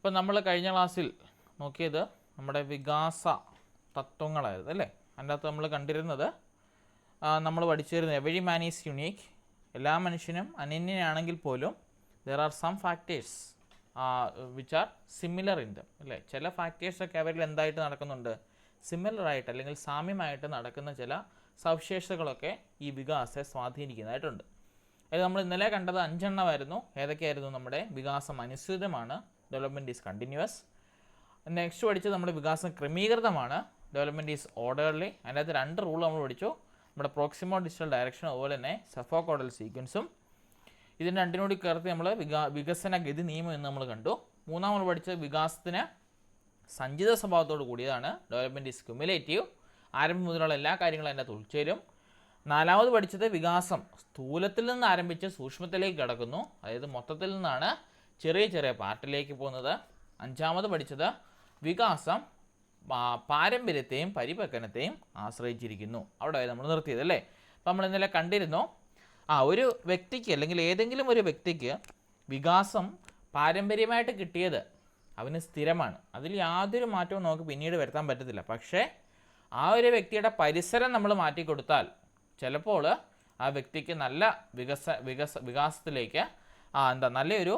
അപ്പോൾ നമ്മൾ കഴിഞ്ഞ ക്ലാസ്സിൽ നോക്കിയത് നമ്മുടെ വികാസ തത്വങ്ങളായിരുന്നു അല്ലേ. അതിൻ്റെ അകത്ത് നമ്മൾ കണ്ടിരുന്നത് നമ്മൾ പഠിച്ചിരുന്നത് എവരി മാൻ ഈസ് യുണീക്ക്, എല്ലാ മനുഷ്യനും അനന്യനാണെങ്കിൽ പോലും there are some factors which are similar in them അല്ലേ. ചില ഫാക്ടേഴ്സൊക്കെ അവരിൽ എന്തായിട്ട് നടക്കുന്നുണ്ട്, സിമിലറായിട്ട് അല്ലെങ്കിൽ സാമ്യമായിട്ട് നടക്കുന്ന ചില സവിശേഷതകളൊക്കെ ഈ വികാസത്തെ സ്വാധീനിക്കുന്നതായിട്ടുണ്ട്. അത് നമ്മൾ ഇന്നലെ കണ്ടത് 5 എണ്ണമായിരുന്നു. ഏതൊക്കെയായിരുന്നു? നമ്മുടെ വികാസം അനുസൃതമാണ്, ഡെവലപ്മെൻറ്റ് ഈസ് കണ്ടിന്യൂസ്. നെക്സ്റ്റ് പഠിച്ചത് നമ്മുടെ വികാസം ക്രമീകൃതമാണ്, ഡെവലപ്മെൻറ്റ് ഈസ് ഓർഡർലി. അതിൻ്റെ അകത്ത് 2 റൂൾ നമ്മൾ പഠിച്ചു, നമ്മുടെ പ്രോക്സിമോ ഡിസ്റ്റൽ ഡയറക്ഷൻ അതുപോലെ തന്നെ സഫോകോഡൽ സീക്വൻസും. ഇതിന് 2 കൂടി ചേർത്ത് നമ്മൾ വികസന ഗതി നിയമം എന്ന് നമ്മൾ കണ്ടു. മൂന്നാം നമ്മൾ പഠിച്ചത് വികാസത്തിന് സഞ്ചിത സ്വഭാവത്തോട് കൂടിയതാണ്, ഡെവലപ്മെൻറ്റ് ഈസ് ക്യുമുലേറ്റീവ്, ആരംഭം മുതലുള്ള എല്ലാ കാര്യങ്ങളും അതിൻ്റെ അകത്ത് ഉൾച്ചേരും. 4ാമത് പഠിച്ചത് വികാസം സ്ഥൂലത്തിൽ നിന്ന് ആരംഭിച്ച് സൂക്ഷ്മത്തിലേക്ക് കടക്കുന്നു, അതായത് മൊത്തത്തിൽ നിന്നാണ് ചെറിയ ചെറിയ പാർട്ടിലേക്ക് പോകുന്നത്. 5ാമത് പഠിച്ചത് വികാസം പാരമ്പര്യത്തെയും പരിപക്വനത്തെയും ആശ്രയിച്ചിരിക്കുന്നു. അവിടെ നമ്മൾ നിർത്തിയത് അല്ലേ. അപ്പോൾ നമ്മൾ ഇന്നലെ കണ്ടിരുന്നു ഒരു വ്യക്തിക്ക് അല്ലെങ്കിൽ ഏതെങ്കിലും ഒരു വ്യക്തിക്ക് വികാസം പാരമ്പര്യമായിട്ട് കിട്ടിയത് അവന് സ്ഥിരമാണ്, അതിൽ യാതൊരു മാറ്റവും നമുക്ക് പിന്നീട് വരുത്താൻ പറ്റത്തില്ല. പക്ഷേ ആ ഒരു വ്യക്തിയുടെ പരിസരം നമ്മൾ മാറ്റിക്കൊടുത്താൽ ചിലപ്പോൾ ആ വ്യക്തിക്ക് നല്ല വികാസത്തിലേക്ക് നല്ലൊരു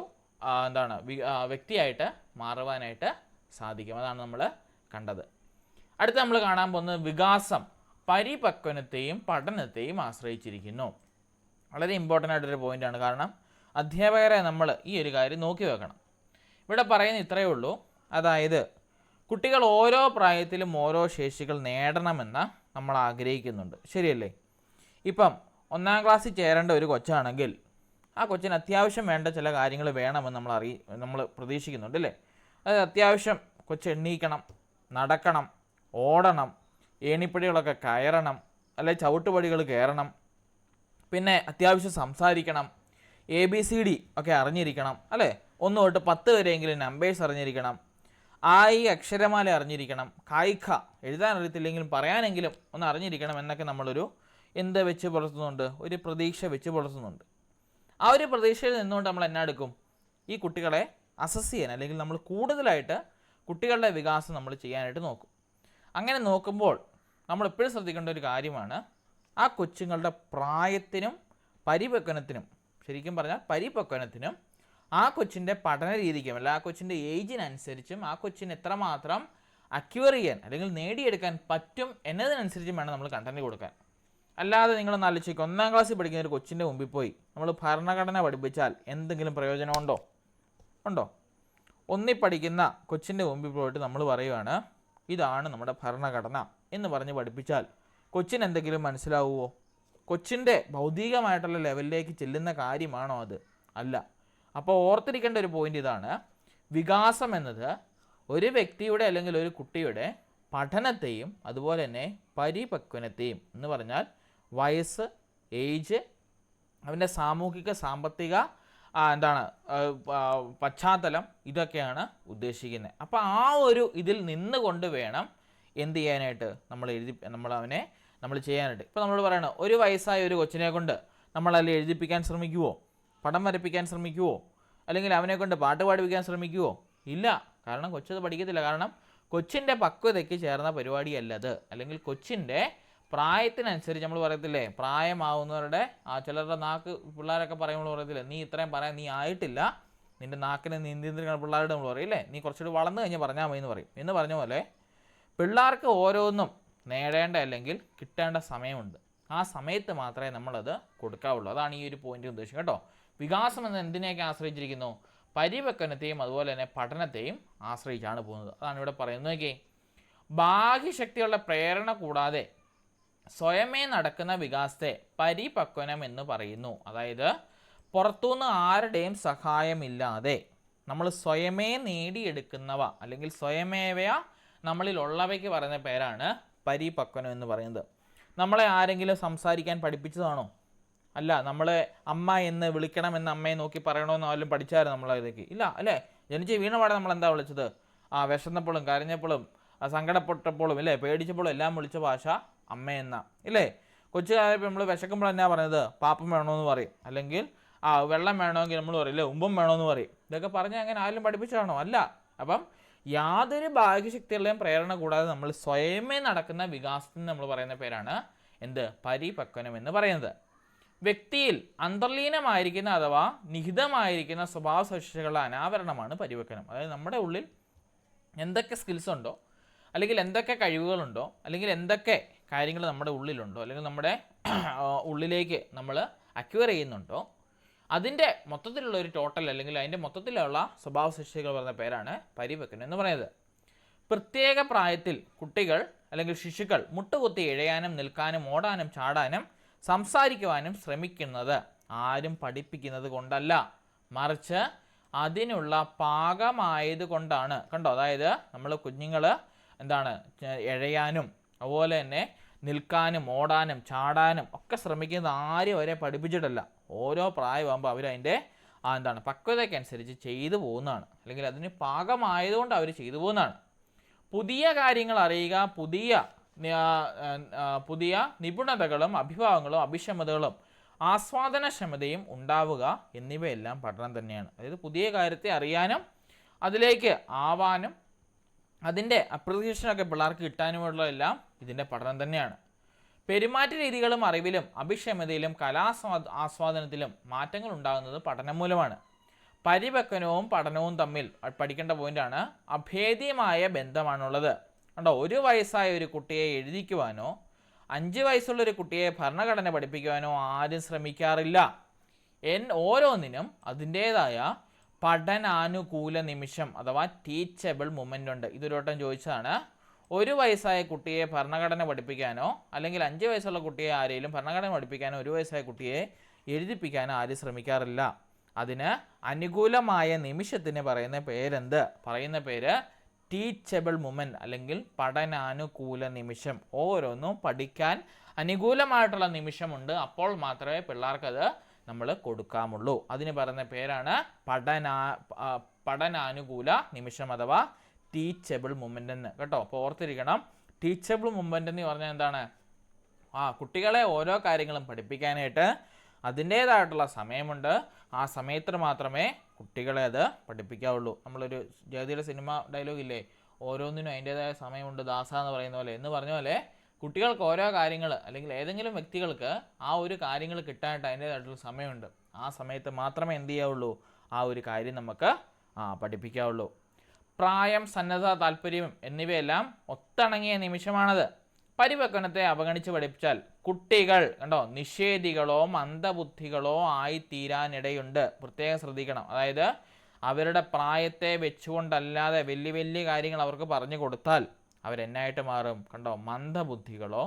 വ്യക്തിയായിട്ട് മാറുവാനായിട്ട് സാധിക്കും. അതാണ് നമ്മൾ കണ്ടത്. അടുത്ത് നമ്മൾ കാണാൻ പോകുന്നത് വികാസം പരിപക്വനത്തെയും പഠനത്തെയും ആശ്രയിച്ചിരിക്കുന്നു. വളരെ ഇമ്പോർട്ടൻ്റ് ആയിട്ടൊരു പോയിൻ്റാണ്. കാരണം അധ്യാപകരെ നമ്മൾ ഈ ഒരു കാര്യം നോക്കി വെക്കണം. ഇവിടെ പറയുന്നത് ഇത്രയേ ഉള്ളൂ, അതായത് കുട്ടികൾ ഓരോ പ്രായത്തിലും ഓരോ ശേഷികൾ നേടണമെന്ന് നമ്മൾ ആഗ്രഹിക്കുന്നുണ്ട്, ശരിയല്ലേ? ഇപ്പം 1ാം ക്ലാസ്സിൽ ചേരേണ്ട ഒരു കൊച്ചാണെങ്കിൽ ആ കൊച്ചിന് അത്യാവശ്യം വേണ്ട ചില കാര്യങ്ങൾ വേണമെന്ന് നമ്മൾ പ്രതീക്ഷിക്കുന്നുണ്ട് അല്ലേ. അതായത് അത്യാവശ്യം കൊച്ച് എണ്ണീക്കണം, നടക്കണം, ഓടണം, ഏണിപ്പടികളൊക്കെ കയറണം, അല്ലെങ്കിൽ ചവിട്ടുപടികൾ കയറണം, പിന്നെ അത്യാവശ്യം സംസാരിക്കണം, ABCD ഒക്കെ അറിഞ്ഞിരിക്കണം അല്ലേ. 1 തൊട്ട് 10 വരെയെങ്കിലും നമ്പേഴ്സ് അറിഞ്ഞിരിക്കണം, ഈ അക്ഷരമാല അറിഞ്ഞിരിക്കണം, കായിക എഴുതാൻ അറിയത്തില്ലെങ്കിലും പറയാനെങ്കിലും ഒന്ന് അറിഞ്ഞിരിക്കണം എന്നൊക്കെ നമ്മളൊരു വെച്ച് പുലർത്തുന്നുണ്ട്, ഒരു പ്രതീക്ഷ വെച്ച് പുലർത്തുന്നുണ്ട്. ആ ഒരു പ്രതീക്ഷയിൽ നിന്നുകൊണ്ട് നമ്മൾ എന്നാ എടുക്കും, ഈ കുട്ടികളെ അസസ് ചെയ്യാൻ അല്ലെങ്കിൽ നമ്മൾ കൂടുതലായിട്ട് കുട്ടികളുടെ വികാസം നമ്മൾ ചെയ്യാനായിട്ട് നോക്കും. അങ്ങനെ നോക്കുമ്പോൾ നമ്മൾ എപ്പോഴും ശ്രദ്ധിക്കേണ്ട ഒരു കാര്യമാണ്, ആ കൊച്ചുങ്ങളുടെ പ്രായത്തിനും പരിപക്വനത്തിനും, ശരിക്കും പറഞ്ഞാൽ പരിപക്വനത്തിനും ആ കൊച്ചിൻ്റെ പഠന രീതിക്കും അല്ല ആ കൊച്ചിൻ്റെ ഏജിനനുസരിച്ചും ആ കൊച്ചിന് എത്രമാത്രം അക്വയർ ചെയ്യാൻ അല്ലെങ്കിൽ നേടിയെടുക്കാൻ പറ്റും എന്നതിനനുസരിച്ചും വേണം നമ്മൾ കണ്ടന്റ് കൊടുക്കാൻ. അല്ലാതെ നിങ്ങളൊന്ന് ആലോചിക്കുക, 1ാം ക്ലാസ്സിൽ പഠിക്കുന്ന ഒരു കൊച്ചിൻ്റെ മുമ്പിൽ പോയി നമ്മൾ ഭരണഘടന പഠിപ്പിച്ചാൽ എന്തെങ്കിലും പ്രയോജനമുണ്ടോ? ഉണ്ടോ? 1ൽ പഠിക്കുന്ന കൊച്ചിൻ്റെ മുമ്പിൽ പോയിട്ട് നമ്മൾ പറയുകയാണ് ഇതാണ് നമ്മുടെ ഭരണഘടന എന്ന് പറഞ്ഞ് പഠിപ്പിച്ചാൽ കൊച്ചിന് എന്തെങ്കിലും മനസ്സിലാവുമോ? കൊച്ചിൻ്റെ ഭൗതികമായിട്ടുള്ള ലെവലിലേക്ക് ചെല്ലുന്ന കാര്യമാണോ അത്? അല്ല. അപ്പോൾ ഓർത്തിരിക്കേണ്ട ഒരു പോയിൻ്റ് ഇതാണ്, വികാസം എന്നത് ഒരു വ്യക്തിയുടെ അല്ലെങ്കിൽ ഒരു കുട്ടിയുടെ പഠനത്തെയും അതുപോലെ തന്നെ പരിപക്വനത്തെയും എന്ന് പറഞ്ഞാൽ വയസ്സ്, ഏജ്, അവൻ്റെ സാമൂഹിക സാമ്പത്തിക പശ്ചാത്തലം, ഇതൊക്കെയാണ് ഉദ്ദേശിക്കുന്നത്. അപ്പോൾ ആ ഒരു ഇതിൽ നിന്നുകൊണ്ട് വേണം എന്ത് ചെയ്യാനായിട്ട് നമ്മൾ ചെയ്യാനായിട്ട്. ഇപ്പോൾ നമ്മൾ പറയണം, ഒരു വയസ്സായ ഒരു കൊച്ചിനെ കൊണ്ട് നമ്മളതിൽ എഴുതിപ്പിക്കാൻ ശ്രമിക്കുമോ? പടം വരപ്പിക്കാൻ ശ്രമിക്കുമോ? അല്ലെങ്കിൽ അവനെ കൊണ്ട് പാട്ട് പാടിപ്പിക്കാൻ ശ്രമിക്കുമോ? ഇല്ല. കാരണം കൊച്ചത് പഠിക്കത്തില്ല. കാരണം കൊച്ചിൻ്റെ പക്വതയ്ക്ക് ചേർന്ന പരിപാടിയല്ലത്. അല്ലെങ്കിൽ കൊച്ചിൻ്റെ പ്രായത്തിനനുസരിച്ച് നമ്മൾ പറയത്തില്ലേ, പ്രായമാവുന്നവരുടെ ചിലരുടെ നാക്ക് പിള്ളേരൊക്കെ പറയുമ്പോൾ പറയത്തില്ലേ, നീ ഇത്രയും പറയാൻ നീ ആയിട്ടില്ല, നിൻ്റെ നാക്കിനെ നിയന്ത്രിക്കുന്ന പിള്ളേരുടെ നമ്മൾ പറയില്ലേ, നീ കുറച്ചുകൂടി വളർന്നു കഴിഞ്ഞ് പറഞ്ഞാൽ മതി എന്ന് പറയും. എന്ന് പറഞ്ഞ പോലെ പിള്ളേർക്ക് ഓരോന്നും നേടേണ്ട അല്ലെങ്കിൽ കിട്ടേണ്ട സമയമുണ്ട്. ആ സമയത്ത് മാത്രമേ നമ്മളത് കൊടുക്കാവുള്ളൂ. അതാണ് ഈ ഒരു പോയിന്റ് ഉദ്ദേശിക്കുന്നത് കേട്ടോ. വികാസം എന്നത് എന്തിനെയൊക്കെ ആശ്രയിച്ചിരിക്കുന്നു? പരിപക്വനത്തെയും അതുപോലെ തന്നെ പഠനത്തെയും ആശ്രയിച്ചാണ് പോകുന്നത്. അതാണ് ഇവിടെ പറയുന്നത്. നോക്കിയേ, ബാഹ്യശക്തികളുടെ പ്രേരണ കൂടാതെ സ്വയമേ നടക്കുന്ന വികാസത്തെ പരിപക്വനം എന്ന് പറയുന്നു. അതായത് പുറത്തുനിന്ന് ആരുടെയും സഹായമില്ലാതെ നമ്മൾ സ്വയമേ നേടിയെടുക്കുന്നവ അല്ലെങ്കിൽ സ്വയമേവ നമ്മളിലുള്ളവയ്ക്ക് പറയുന്ന പേരാണ് പരിപക്വനം എന്ന് പറയുന്നത്. നമ്മളെ ആരെങ്കിലും സംസാരിക്കാൻ പഠിപ്പിച്ചതാണോ? അല്ല. നമ്മളെ അമ്മ എന്ന് വിളിക്കണമെന്ന് അമ്മയെ നോക്കി പറയണമെന്ന് ആരും പഠിച്ചായിരുന്നു നമ്മളതിലേക്ക്? ഇല്ല അല്ലേ. ജനിച്ച് വീണപാടെ നമ്മൾ എന്താ വിളിച്ചത്? വിശന്നപ്പോഴും കരഞ്ഞപ്പോഴും സങ്കടപ്പെട്ടപ്പോഴും ഇല്ലേ, പേടിച്ചപ്പോഴും എല്ലാം വിളിച്ച ഭാഷ അമ്മയെന്ന ഇല്ലേ. കൊച്ചുകാലപ്പോൾ നമ്മൾ വിശക്കുമ്പോൾ എന്നാ പറഞ്ഞത്? പാപ്പം വേണമെന്ന് പറയും. അല്ലെങ്കിൽ വെള്ളം വേണമെങ്കിൽ നമ്മൾ പറയില്ലേ, ഉമ്പം വേണമെന്ന് പറയും. ഇതൊക്കെ പറഞ്ഞാൽ അങ്ങനെ ആരും പഠിപ്പിച്ചതാണോ? അല്ല. അപ്പം യാതൊരു ബാഹ്യശക്തികളുടെയും പ്രേരണ കൂടാതെ നമ്മൾ സ്വയമേ നടക്കുന്ന വികാസത്തിന് നമ്മൾ പറയുന്ന പേരാണ് എന്ത്? പരിപക്വനം എന്ന് പറയുന്നത്. വ്യക്തിയിൽ അന്തർലീനമായിരിക്കുന്ന അഥവാ നിഹിതമായിരിക്കുന്ന സ്വഭാവ സവിശേഷതകളുടെ അനാവരണമാണ് പരിപക്വനം. അതായത് നമ്മുടെ ഉള്ളിൽ എന്തൊക്കെ സ്കിൽസ് ഉണ്ടോ, അല്ലെങ്കിൽ എന്തൊക്കെ കഴിവുകളുണ്ടോ, അല്ലെങ്കിൽ എന്തൊക്കെ കാര്യങ്ങൾ നമ്മുടെ ഉള്ളിലുണ്ടോ, അല്ലെങ്കിൽ നമ്മുടെ ഉള്ളിലേക്ക് നമ്മൾ അക്വയർ ചെയ്യുന്നുണ്ടോ, അതിൻ്റെ മൊത്തത്തിലുള്ള ഒരു ടോട്ടൽ അല്ലെങ്കിൽ അതിൻ്റെ മൊത്തത്തിലുള്ള സ്വഭാവ സവിശേഷതകൾ പറയുന്ന പേരാണ് പരിപക്വനം എന്ന് പറയുന്നത്. പ്രത്യേക പ്രായത്തിൽ കുട്ടികൾ അല്ലെങ്കിൽ ശിശുക്കൾ മുട്ടുകുത്തി എഴയാനും നിൽക്കാനും ഓടാനും ചാടാനും സംസാരിക്കുവാനും ശ്രമിക്കുന്നത് ആരും പഠിപ്പിക്കുന്നത് കൊണ്ടല്ല, മറിച്ച് അതിനുള്ള പാകമായത് കൊണ്ടാണ്. കണ്ടോ? അതായത് നമ്മൾ കുഞ്ഞുങ്ങൾ എന്താണ് എഴയാനും അതുപോലെ തന്നെ നിൽക്കാനും ഓടാനും ചാടാനും ഒക്കെ ശ്രമിക്കുന്നത് ആരും അവരെ പഠിപ്പിച്ചിട്ടല്ല. ഓരോ പ്രായമാകുമ്പോൾ അവരതിൻ്റെ എന്താണ് പക്വതയ്ക്കനുസരിച്ച് ചെയ്തു പോകുന്നതാണ്, അല്ലെങ്കിൽ അതിന് പാകമായതുകൊണ്ട് അവർ ചെയ്തു പോകുന്നതാണ്. പുതിയ കാര്യങ്ങൾ അറിയുക, പുതിയ നിപുണതകളും അഭിഭാവങ്ങളും അഭിക്ഷമതകളും ആസ്വാദനക്ഷമതയും ഉണ്ടാവുക എന്നിവയെല്ലാം പഠനം തന്നെയാണ്. അതായത് പുതിയ കാര്യത്തെ അറിയാനും അതിലേക്ക് ആവാനും അതിൻ്റെ അപ്രിസിയേഷനൊക്കെ പിള്ളേർക്ക് കിട്ടാനുമുള്ള എല്ലാം ഇതിൻ്റെ പഠനം തന്നെയാണ്. പെരുമാറ്റ രീതികളും അറിവിലും അഭിക്ഷമതയിലും ആസ്വാദനത്തിലും മാറ്റങ്ങൾ ഉണ്ടാകുന്നത് പഠനം മൂലമാണ്. പരിപക്വനവും പഠനവും തമ്മിൽ പഠിക്കേണ്ട പോയിൻ്റാണ് അഭേദ്യമായ ബന്ധമാണുള്ളത്. കണ്ടോ? 1 വയസ്സായ ഒരു കുട്ടിയെ എഴുതിക്കുവാനോ 5 വയസ്സുള്ളൊരു കുട്ടിയെ ഭരണഘടന പഠിപ്പിക്കുവാനോ ആരും ശ്രമിക്കാറില്ല. ഓരോന്നിനും അതിൻ്റേതായ പഠനാനുകൂല നിമിഷം അഥവാ ടീച്ചബിൾ മൊമെൻ്റ് ഉണ്ട്. ഇതൊരു വട്ടം ചോദിച്ചതാണ്. 1 വയസ്സായ കുട്ടിയെ ഭരണഘടന പഠിപ്പിക്കാനോ അല്ലെങ്കിൽ 5 വയസ്സുള്ള കുട്ടിയെ ആരെങ്കിലും ഭരണഘടന പഠിപ്പിക്കാനോ 1 വയസ്സായ കുട്ടിയെ എഴുതിപ്പിക്കാനോ ആരും ശ്രമിക്കാറില്ല. അതിന് അനുകൂലമായ നിമിഷത്തിന് പറയുന്ന പേരെന്ത്? പറയുന്ന പേര് ടീച്ചബിൾ മൊമെൻ്റ് അല്ലെങ്കിൽ പഠനാനുകൂല നിമിഷം. ഓരോന്നും പഠിക്കാൻ അനുകൂലമായിട്ടുള്ള നിമിഷമുണ്ട്, അപ്പോൾ മാത്രമേ പിള്ളേർക്കത് നമ്മൾ കൊടുക്കാമുള്ളൂ. അതിന് പറയുന്ന പേരാണ് പഠനാനുകൂല നിമിഷം അഥവാ ടീച്ചബിൾ മൊമെൻ്റ് എന്ന്. കേട്ടോ? അപ്പോൾ ഓർത്തിരിക്കണം, ടീച്ചബിൾ മൊമെൻ്റ് എന്ന് പറഞ്ഞാൽ എന്താണ്? കുട്ടികളെ ഓരോ കാര്യങ്ങളും പഠിപ്പിക്കാനായിട്ട് അതിൻ്റേതായിട്ടുള്ള സമയമുണ്ട്. ആ സമയത്തിന് മാത്രമേ കുട്ടികളെ അത് പഠിപ്പിക്കാവുള്ളൂ. നമ്മളൊരു ജഗതിയുടെ സിനിമ ഡയലോഗ് ഇല്ലേ, ഓരോന്നിനും അതിൻ്റേതായ സമയമുണ്ട് ദാസ എന്ന് പറയുന്ന പോലെ. എന്ന് പറഞ്ഞ പോലെ കുട്ടികൾക്ക് ഓരോ കാര്യങ്ങൾ അല്ലെങ്കിൽ ഏതെങ്കിലും വ്യക്തികൾക്ക് ആ ഒരു കാര്യങ്ങൾ കിട്ടാനായിട്ട് അതിൻ്റേതായിട്ടുള്ള സമയമുണ്ട്. ആ സമയത്ത് മാത്രമേ എന്ത് ചെയ്യാവുള്ളൂ? ആ ഒരു കാര്യം നമുക്ക് പഠിപ്പിക്കാവുള്ളൂ. പ്രായം, സന്നദ്ധ, താല്പര്യം എന്നിവയെല്ലാം ഒത്തിണങ്ങിയ നിമിഷമാണത്. പരിപക്വനത്തെ അവഗണിച്ച് പഠിപ്പിച്ചാൽ കുട്ടികൾ കണ്ടോ നിഷേധികളോ മന്ദബുദ്ധികളോ ആയിത്തീരാനിടയുണ്ട്. പ്രത്യേകം ശ്രദ്ധിക്കണം. അതായത് അവരുടെ പ്രായത്തെ വെച്ചുകൊണ്ടല്ലാതെ വലിയ വലിയ കാര്യങ്ങൾ അവർക്ക് പറഞ്ഞു കൊടുത്താൽ അവരെന്നായിട്ട് മാറും? കണ്ടോ? മന്ദബുദ്ധികളോ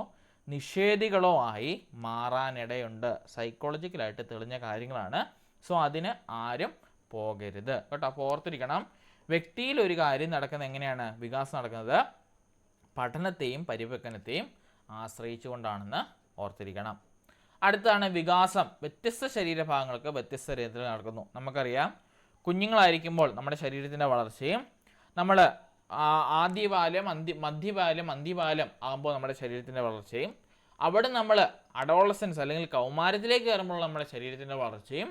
നിഷേധികളോ ആയി മാറാനിടയുണ്ട്. സൈക്കോളജിക്കലായിട്ട് തെളിഞ്ഞ കാര്യങ്ങളാണ്. സോ അതിന് ആരും പോകരുത് കേട്ടോ. അപ്പോൾ ഓർത്തിരിക്കണം, വ്യക്തിയിൽ ഒരു കാര്യം നടക്കുന്നത് എങ്ങനെയാണ്? വികാസം നടക്കുന്നത് പഠനത്തെയും പരിപക്വനത്തെയും ആശ്രയിച്ചുകൊണ്ടാണെന്ന് ഓർത്തിരിക്കണം. അടുത്താണ് വികാസം. വ്യത്യസ്ത ശരീരഭാഗങ്ങൾക്ക് വ്യത്യസ്ത രീതിയിൽ നടക്കുന്നു. നമുക്കറിയാം, കുഞ്ഞുങ്ങളായിരിക്കുമ്പോൾ നമ്മുടെ ശരീരത്തിൻ്റെ വളർച്ചയും നമ്മൾ ആദ്യപാലം മധ്യപാലം അന്ത്യപാലം ആകുമ്പോൾ നമ്മുടെ ശരീരത്തിൻ്റെ വളർച്ചയും, അവിടെ നമ്മൾ അഡോളസൻസ് അല്ലെങ്കിൽ കൗമാരത്തിലേക്ക് കയറുമ്പോൾ നമ്മുടെ ശരീരത്തിൻ്റെ വളർച്ചയും,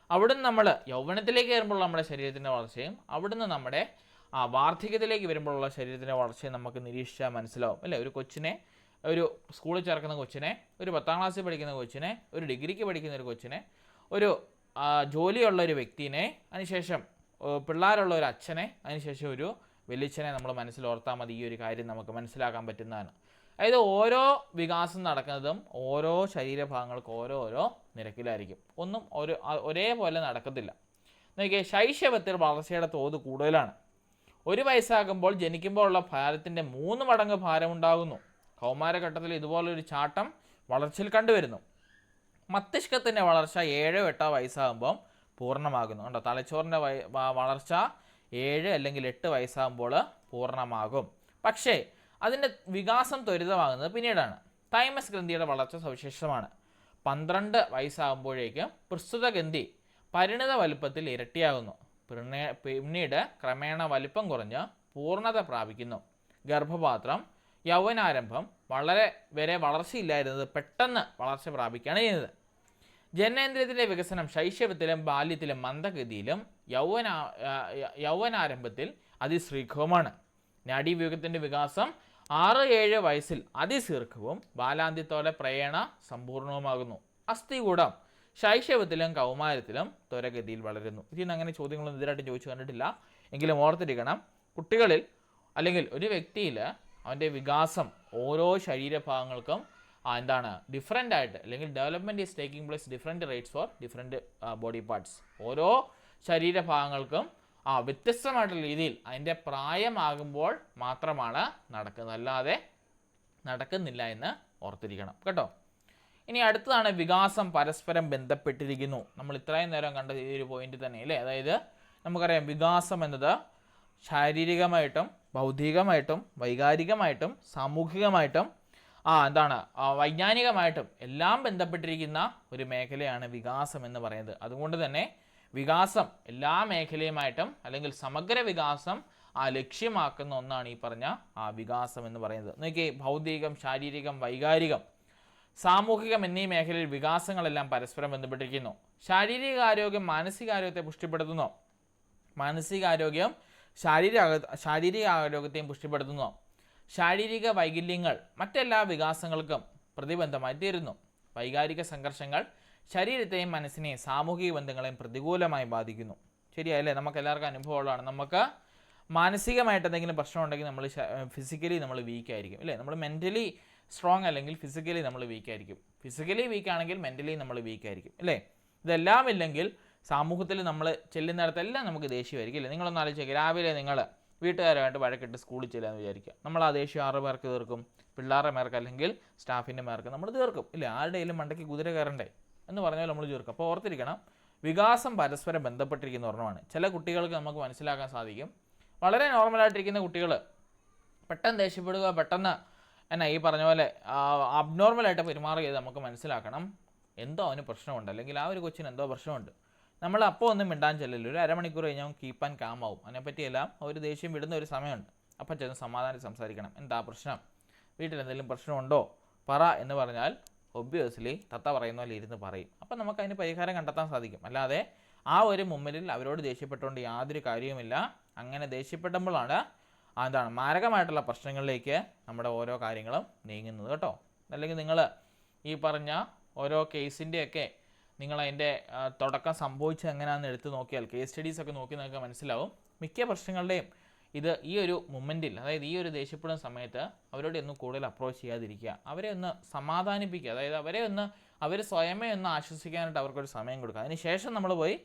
അവിടുന്ന് നമ്മൾ യൗവനത്തിലേക്ക് കയറുമ്പോൾ നമ്മുടെ ശരീരത്തിൻ്റെ വളർച്ചയും, അവിടുന്ന് നമ്മുടെ വാർദ്ധക്യത്തിലേക്ക് വരുമ്പോഴുള്ള ശരീരത്തിൻ്റെ വളർച്ചയും നമുക്ക് നിരീക്ഷിച്ചാൽ മനസ്സിലാവും അല്ലേ? ഒരു കൊച്ചിനെ, ഒരു സ്കൂളിൽ ചേർക്കുന്ന കൊച്ചിനെ, ഒരു 10ാം ക്ലാസ്സിൽ പഠിക്കുന്ന കൊച്ചിനെ, ഒരു ഡിഗ്രിക്ക് പഠിക്കുന്ന ഒരു കൊച്ചിനെ, ഒരു ജോലിയുള്ള ഒരു വ്യക്തിനെ, അതിനുശേഷം പിള്ളേരുള്ള ഒരു അച്ഛനെ, അതിനുശേഷം ഒരു വലിയച്ഛനെ നമ്മൾ മനസ്സിലോർത്താൽ മതി. ഈ ഒരു കാര്യം നമുക്ക് മനസ്സിലാക്കാൻ പറ്റുന്നതാണ്. അതായത് ഓരോ വികാസം നടക്കുന്നതും ഓരോ ശരീരഭാഗങ്ങൾക്ക് ഓരോരോ നിരക്കിലായിരിക്കും. ഒന്നും ഒരേപോലെ നടക്കത്തില്ല. നോക്കിയേ, ശൈശവത്തിൽ വളർച്ചയുടെ തോത് കൂടുതലാണ്. 1 വയസ്സാകുമ്പോൾ ജനിക്കുമ്പോൾ ഉള്ള ഭാരത്തിൻ്റെ 3 മടങ്ങ് ഭാരമുണ്ടാകുന്നു. കൗമാരഘട്ടത്തിൽ ഇതുപോലൊരു ചാട്ടം വളർച്ചയിൽ കണ്ടുവരുന്നു. മസ്തിഷ്കത്തിൻ്റെ വളർച്ച 7-8 വയസ്സാകുമ്പോൾ പൂർണ്ണമാകുന്നു. കണ്ടോ? തലച്ചോറിൻ്റെ വളർച്ച 7 അല്ലെങ്കിൽ 8 വയസ്സാകുമ്പോൾ പൂർണ്ണമാകും. പക്ഷേ അതിൻ്റെ വികാസം ത്വരിതമാകുന്നത് പിന്നീടാണ്. തൈമസ് ഗ്രന്ഥിയുടെ വളർച്ച സവിശേഷമാണ്. 12 വയസ്സാകുമ്പോഴേക്കും പ്രസ്തുത ഗ്രന്ഥി പരിണിത വലുപ്പത്തിൽ ഇരട്ടിയാകുന്നു. പിന്നീട് ക്രമേണ വലിപ്പം കുറഞ്ഞ് പൂർണ്ണത പ്രാപിക്കുന്നു. ഗർഭപാത്രം, യൗവനാരംഭം വരെ വളർച്ചയില്ലായിരുന്നത് പെട്ടെന്ന് വളർച്ച പ്രാപിക്കുകയാണ് ചെയ്യുന്നത്. ജനനേന്ദ്രിയത്തിൻ്റെ വികസനം ശൈശവത്തിലും ബാല്യത്തിലും മന്ദഗതിയിലും യൗവനാരംഭത്തിൽ അതിശീഘ്രവുമാണ്. നാഡീവ്യൂഹത്തിൻ്റെ വികാസം 6-7 വയസ്സിൽ അതിശീഘ്രവും ബാലാന്ത്യത്തോടെ പ്രേരണ സമ്പൂർണവുമാകുന്നു. അസ്ഥികൂടം ശൈശവത്തിലും കൗമാരത്തിലും ത്വരഗതിയിൽ വളരുന്നു. ഇതിൽ അങ്ങനെ ചോദ്യങ്ങളൊന്നും ഇതിലായിട്ട് ചോദിച്ചു കണ്ടിട്ടില്ല, എങ്കിലും ഓർത്തിരിക്കണം, കുട്ടികളിൽ അല്ലെങ്കിൽ ഒരു വ്യക്തിയിൽ അവൻ്റെ വികാസം ഓരോ ശരീരഭാഗങ്ങൾക്കും എന്താണ് ഡിഫറെൻ്റ് ആയിട്ട്, അല്ലെങ്കിൽ development is taking place different rates for different body parts. ഓരോ ശരീരഭാഗങ്ങൾക്കും വ്യത്യസ്തമായിട്ടുള്ള രീതിയിൽ അതിൻ്റെ പ്രായമാകുമ്പോൾ മാത്രമാണ് നടക്കുന്നത്, അല്ലാതെ നടക്കുന്നില്ല എന്ന് ഓർത്തിരിക്കണം കേട്ടോ. ഇനി അടുത്തതാണ് വികാസം പരസ്പരം ബന്ധപ്പെട്ടിരിക്കുന്നു. നമ്മൾ ഇത്രയും നേരം കണ്ട ഈ ഒരു പോയിന്റ് തന്നെ അല്ലേ. അതായത് നമുക്കറിയാം വികാസം എന്നത് ശാരീരികമായിട്ടും ബൗദ്ധികമായിട്ടും വൈകാരികമായിട്ടും സാമൂഹികമായിട്ടും വൈജ്ഞാനികമായിട്ടും എല്ലാം ബന്ധപ്പെട്ടിരിക്കുന്ന ഒരു മേഖലയാണ് വികാസം എന്ന് പറയുന്നത്. അതുകൊണ്ട് തന്നെ വികാസം എല്ലാ മേഖലയുമായിട്ടും അല്ലെങ്കിൽ സമഗ്ര വികാസം ലക്ഷ്യമാക്കുന്ന ഒന്നാണ് ഈ പറഞ്ഞ വികാസം എന്ന് പറയുന്നത്. നോക്കിയേ, ഭൗതികം, ശാരീരികം, വൈകാരികം, സാമൂഹികം എന്നീ മേഖലയിൽ വികാസങ്ങളെല്ലാം പരസ്പരം ബന്ധപ്പെട്ടിരിക്കുന്നു. ശാരീരികാരോഗ്യം മാനസികാരോഗ്യത്തെ പുഷ്ടിപ്പെടുത്തുന്നു. മാനസികാരോഗ്യം ശാരീരികാരോഗ്യത്തെയും പുഷ്ടിപ്പെടുത്തുന്നു. ശാരീരിക വൈകല്യങ്ങൾ മറ്റെല്ലാ വികാസങ്ങൾക്കും പ്രതിബന്ധമായി തീരുന്നു. വൈകാരിക സംഘർഷങ്ങൾ ശരീരത്തെയും മനസ്സിനെയും സാമൂഹിക ബന്ധങ്ങളെയും പ്രതികൂലമായി ബാധിക്കുന്നു. ശരിയല്ലേ, നമുക്ക് എല്ലാവർക്കും അനുഭവമുള്ളതാണ്. നമുക്ക് മാനസികമായിട്ട് എന്തെങ്കിലും പ്രശ്നം ഉണ്ടെങ്കിൽ നമ്മൾ ഫിസിക്കലി നമ്മൾ വീക്കായിരിക്കും അല്ലേ. നമ്മൾ മെൻ്റലി സ്ട്രോങ് അല്ലെങ്കിൽ ഫിസിക്കലി നമ്മൾ വീക്കായിരിക്കും. ഫിസിക്കലി വീക്കാണെങ്കിൽ മെൻ്റലി നമ്മൾ വീക്കായിരിക്കും അല്ലേ. ഇതെല്ലാം ഇല്ലെങ്കിൽ സമൂഹത്തിൽ നമ്മൾ ചെല്ലുന്നിടത്തെല്ലാം നമുക്ക് ദേഷ്യമായിരിക്കും അല്ലേ. നിങ്ങളൊന്ന് ആലോചിക്കുക, രാവിലെ നിങ്ങൾ വീട്ടുകാരുമായിട്ട് വഴക്കിട്ട് സ്കൂളിൽ ചെല്ലാന്ന് വിചാരിക്കുക. നമ്മൾ ആ ദേഷ്യം 6 പേർക്ക് തീർക്കും, പിള്ളേരുടെ മേർക്ക് അല്ലെങ്കിൽ സ്റ്റാഫിൻ്റെ മേർക്ക് നമ്മൾ തീർക്കും ഇല്ലേ. ആരുടെയും മണ്ടയ്ക്ക് കുതിര കയറണ്ടേ എന്ന് പറഞ്ഞാൽ നമ്മൾ തീർക്കും. അപ്പോൾ ഓർത്തിരിക്കണം, വികാസം പരസ്പരം ബന്ധപ്പെട്ടിരിക്കുന്ന ഒരെണ്ണമാണ്. ചില കുട്ടികൾക്ക് നമുക്ക് മനസ്സിലാക്കാൻ സാധിക്കും, വളരെ നോർമലായിട്ടിരിക്കുന്ന കുട്ടികൾ പെട്ടെന്ന് ദേഷ്യപ്പെടുക, പെട്ടെന്ന് ഈ പറഞ്ഞ പോലെ അബ്നോർമലായിട്ട് പെരുമാറുക നമുക്ക് മനസ്സിലാക്കണം, എന്തോ അവന് പ്രശ്നമുണ്ട്, അല്ലെങ്കിൽ ആ ഒരു കൊച്ചിന് എന്തോ പ്രശ്നമുണ്ട്. നമ്മൾ അപ്പോൾ ഒന്നും മിണ്ടാൻ ചെല്ലില്ല, ഒരു അരമണിക്കൂർ കഴിഞ്ഞാൽ കീപ്പ് ആൻഡ് കാം ആവും. അതിനെപ്പറ്റിയെല്ലാം ഒരു ദേഷ്യം വിടുന്ന ഒരു സമയമുണ്ട്. അപ്പം ചെന്ന് സമാധാനം സംസാരിക്കണം, എന്താ പ്രശ്നം, വീട്ടിൽ എന്തെങ്കിലും പ്രശ്നമുണ്ടോ പറ എന്ന് പറഞ്ഞാൽ ഒബ്വിയസ്ലി തത്ത പറയുന്ന പോലെ ഇരുന്ന് പറയും. അപ്പം നമുക്ക് അതിന് പരിഹാരം കണ്ടെത്താൻ സാധിക്കും. അല്ലാതെ ആ ഒരു മുമ്പിൽ അവരോട് ദേഷ്യപ്പെട്ടുകൊണ്ട് യാതൊരു കാര്യവുമില്ല. അങ്ങനെ ദേഷ്യപ്പെടുമ്പോഴാണ് മാരകമായിട്ടുള്ള പ്രശ്നങ്ങളിലേക്ക് നമ്മുടെ ഓരോ കാര്യങ്ങളും നീങ്ങുന്നത് കേട്ടോ. അല്ലെങ്കിൽ നിങ്ങൾ ഈ പറഞ്ഞ ഓരോ കേസിൻ്റെയൊക്കെ നിങ്ങളതിൻ്റെ തുടക്കം സംഭവിച്ചത് എങ്ങനെയാണെന്ന് എടുത്ത് നോക്കിയാൽ, കേസ് സ്റ്റഡീസൊക്കെ നോക്കി നിങ്ങൾക്ക് മനസ്സിലാവും, മിക്ക പ്രശ്നങ്ങളുടെയും ഈ ഒരു മൊമെൻറ്റിൽ, അതായത് ഈ ഒരു ദേഷ്യപ്പെടുന്ന സമയത്ത് അവരോട് ഒന്ന് കൂടുതൽ അപ്രോച്ച് ചെയ്യാതിരിക്കുക, അവരെ ഒന്ന് സമാധാനിപ്പിക്കുക. അതായത് അവർ സ്വയമേ ഒന്ന് ആശ്വസിക്കാനായിട്ട് അവർക്കൊരു സമയം കൊടുക്കുക. അതിന് ശേഷം നമ്മൾ പോയി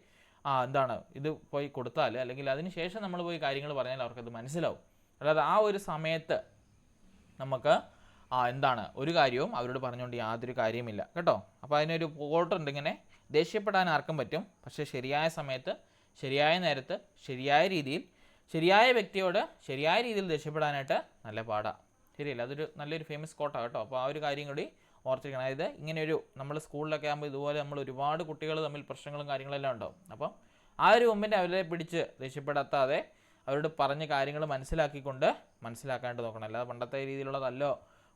ഇത് പോയി കൊടുത്താൽ, അല്ലെങ്കിൽ അതിന് ശേഷം നമ്മൾ പോയി കാര്യങ്ങൾ പറഞ്ഞാൽ അവർക്കത് മനസ്സിലാവും. അല്ലാതെ ആ ഒരു സമയത്ത് നമുക്ക് ഒരു കാര്യവും അവരോട് പറഞ്ഞുകൊണ്ട് യാതൊരു കാര്യമില്ല കേട്ടോ. അപ്പോൾ അതിനൊരു പോർട്ടുണ്ട്, ഇങ്ങനെ ദേഷ്യപ്പെടാൻ ആർക്കും പറ്റും, പക്ഷേ ശരിയായ സമയത്ത് ശരിയായ നേരത്ത് ശരിയായ രീതിയിൽ ശരിയായ വ്യക്തിയോട് ശരിയായ രീതിയിൽ ദേഷ്യപ്പെടാനായിട്ട് നല്ല പാടാണ്. ശരിയല്ല, അതൊരു നല്ലൊരു ഫേമസ് കോട്ടാണ് കേട്ടോ. അപ്പോൾ ആ ഒരു കാര്യം കൂടി ഓർത്തിരിക്കണം. അതായത് ഇങ്ങനെയൊരു നമ്മൾ സ്കൂളിലൊക്കെ ആകുമ്പോൾ ഇതുപോലെ നമ്മൾ ഒരുപാട് കുട്ടികൾ തമ്മിൽ പ്രശ്നങ്ങളും കാര്യങ്ങളെല്ലാം ഉണ്ടാവും. അപ്പം ആ ഒരു മുമ്പിൻ്റെ അവരെ പിടിച്ച് ദേഷ്യപ്പെടാത്താതെ അവരോട് പറഞ്ഞ കാര്യങ്ങൾ മനസ്സിലാക്കാനായിട്ട് നോക്കണം. അല്ലാതെ പണ്ടത്തെ രീതിയിലുള്ള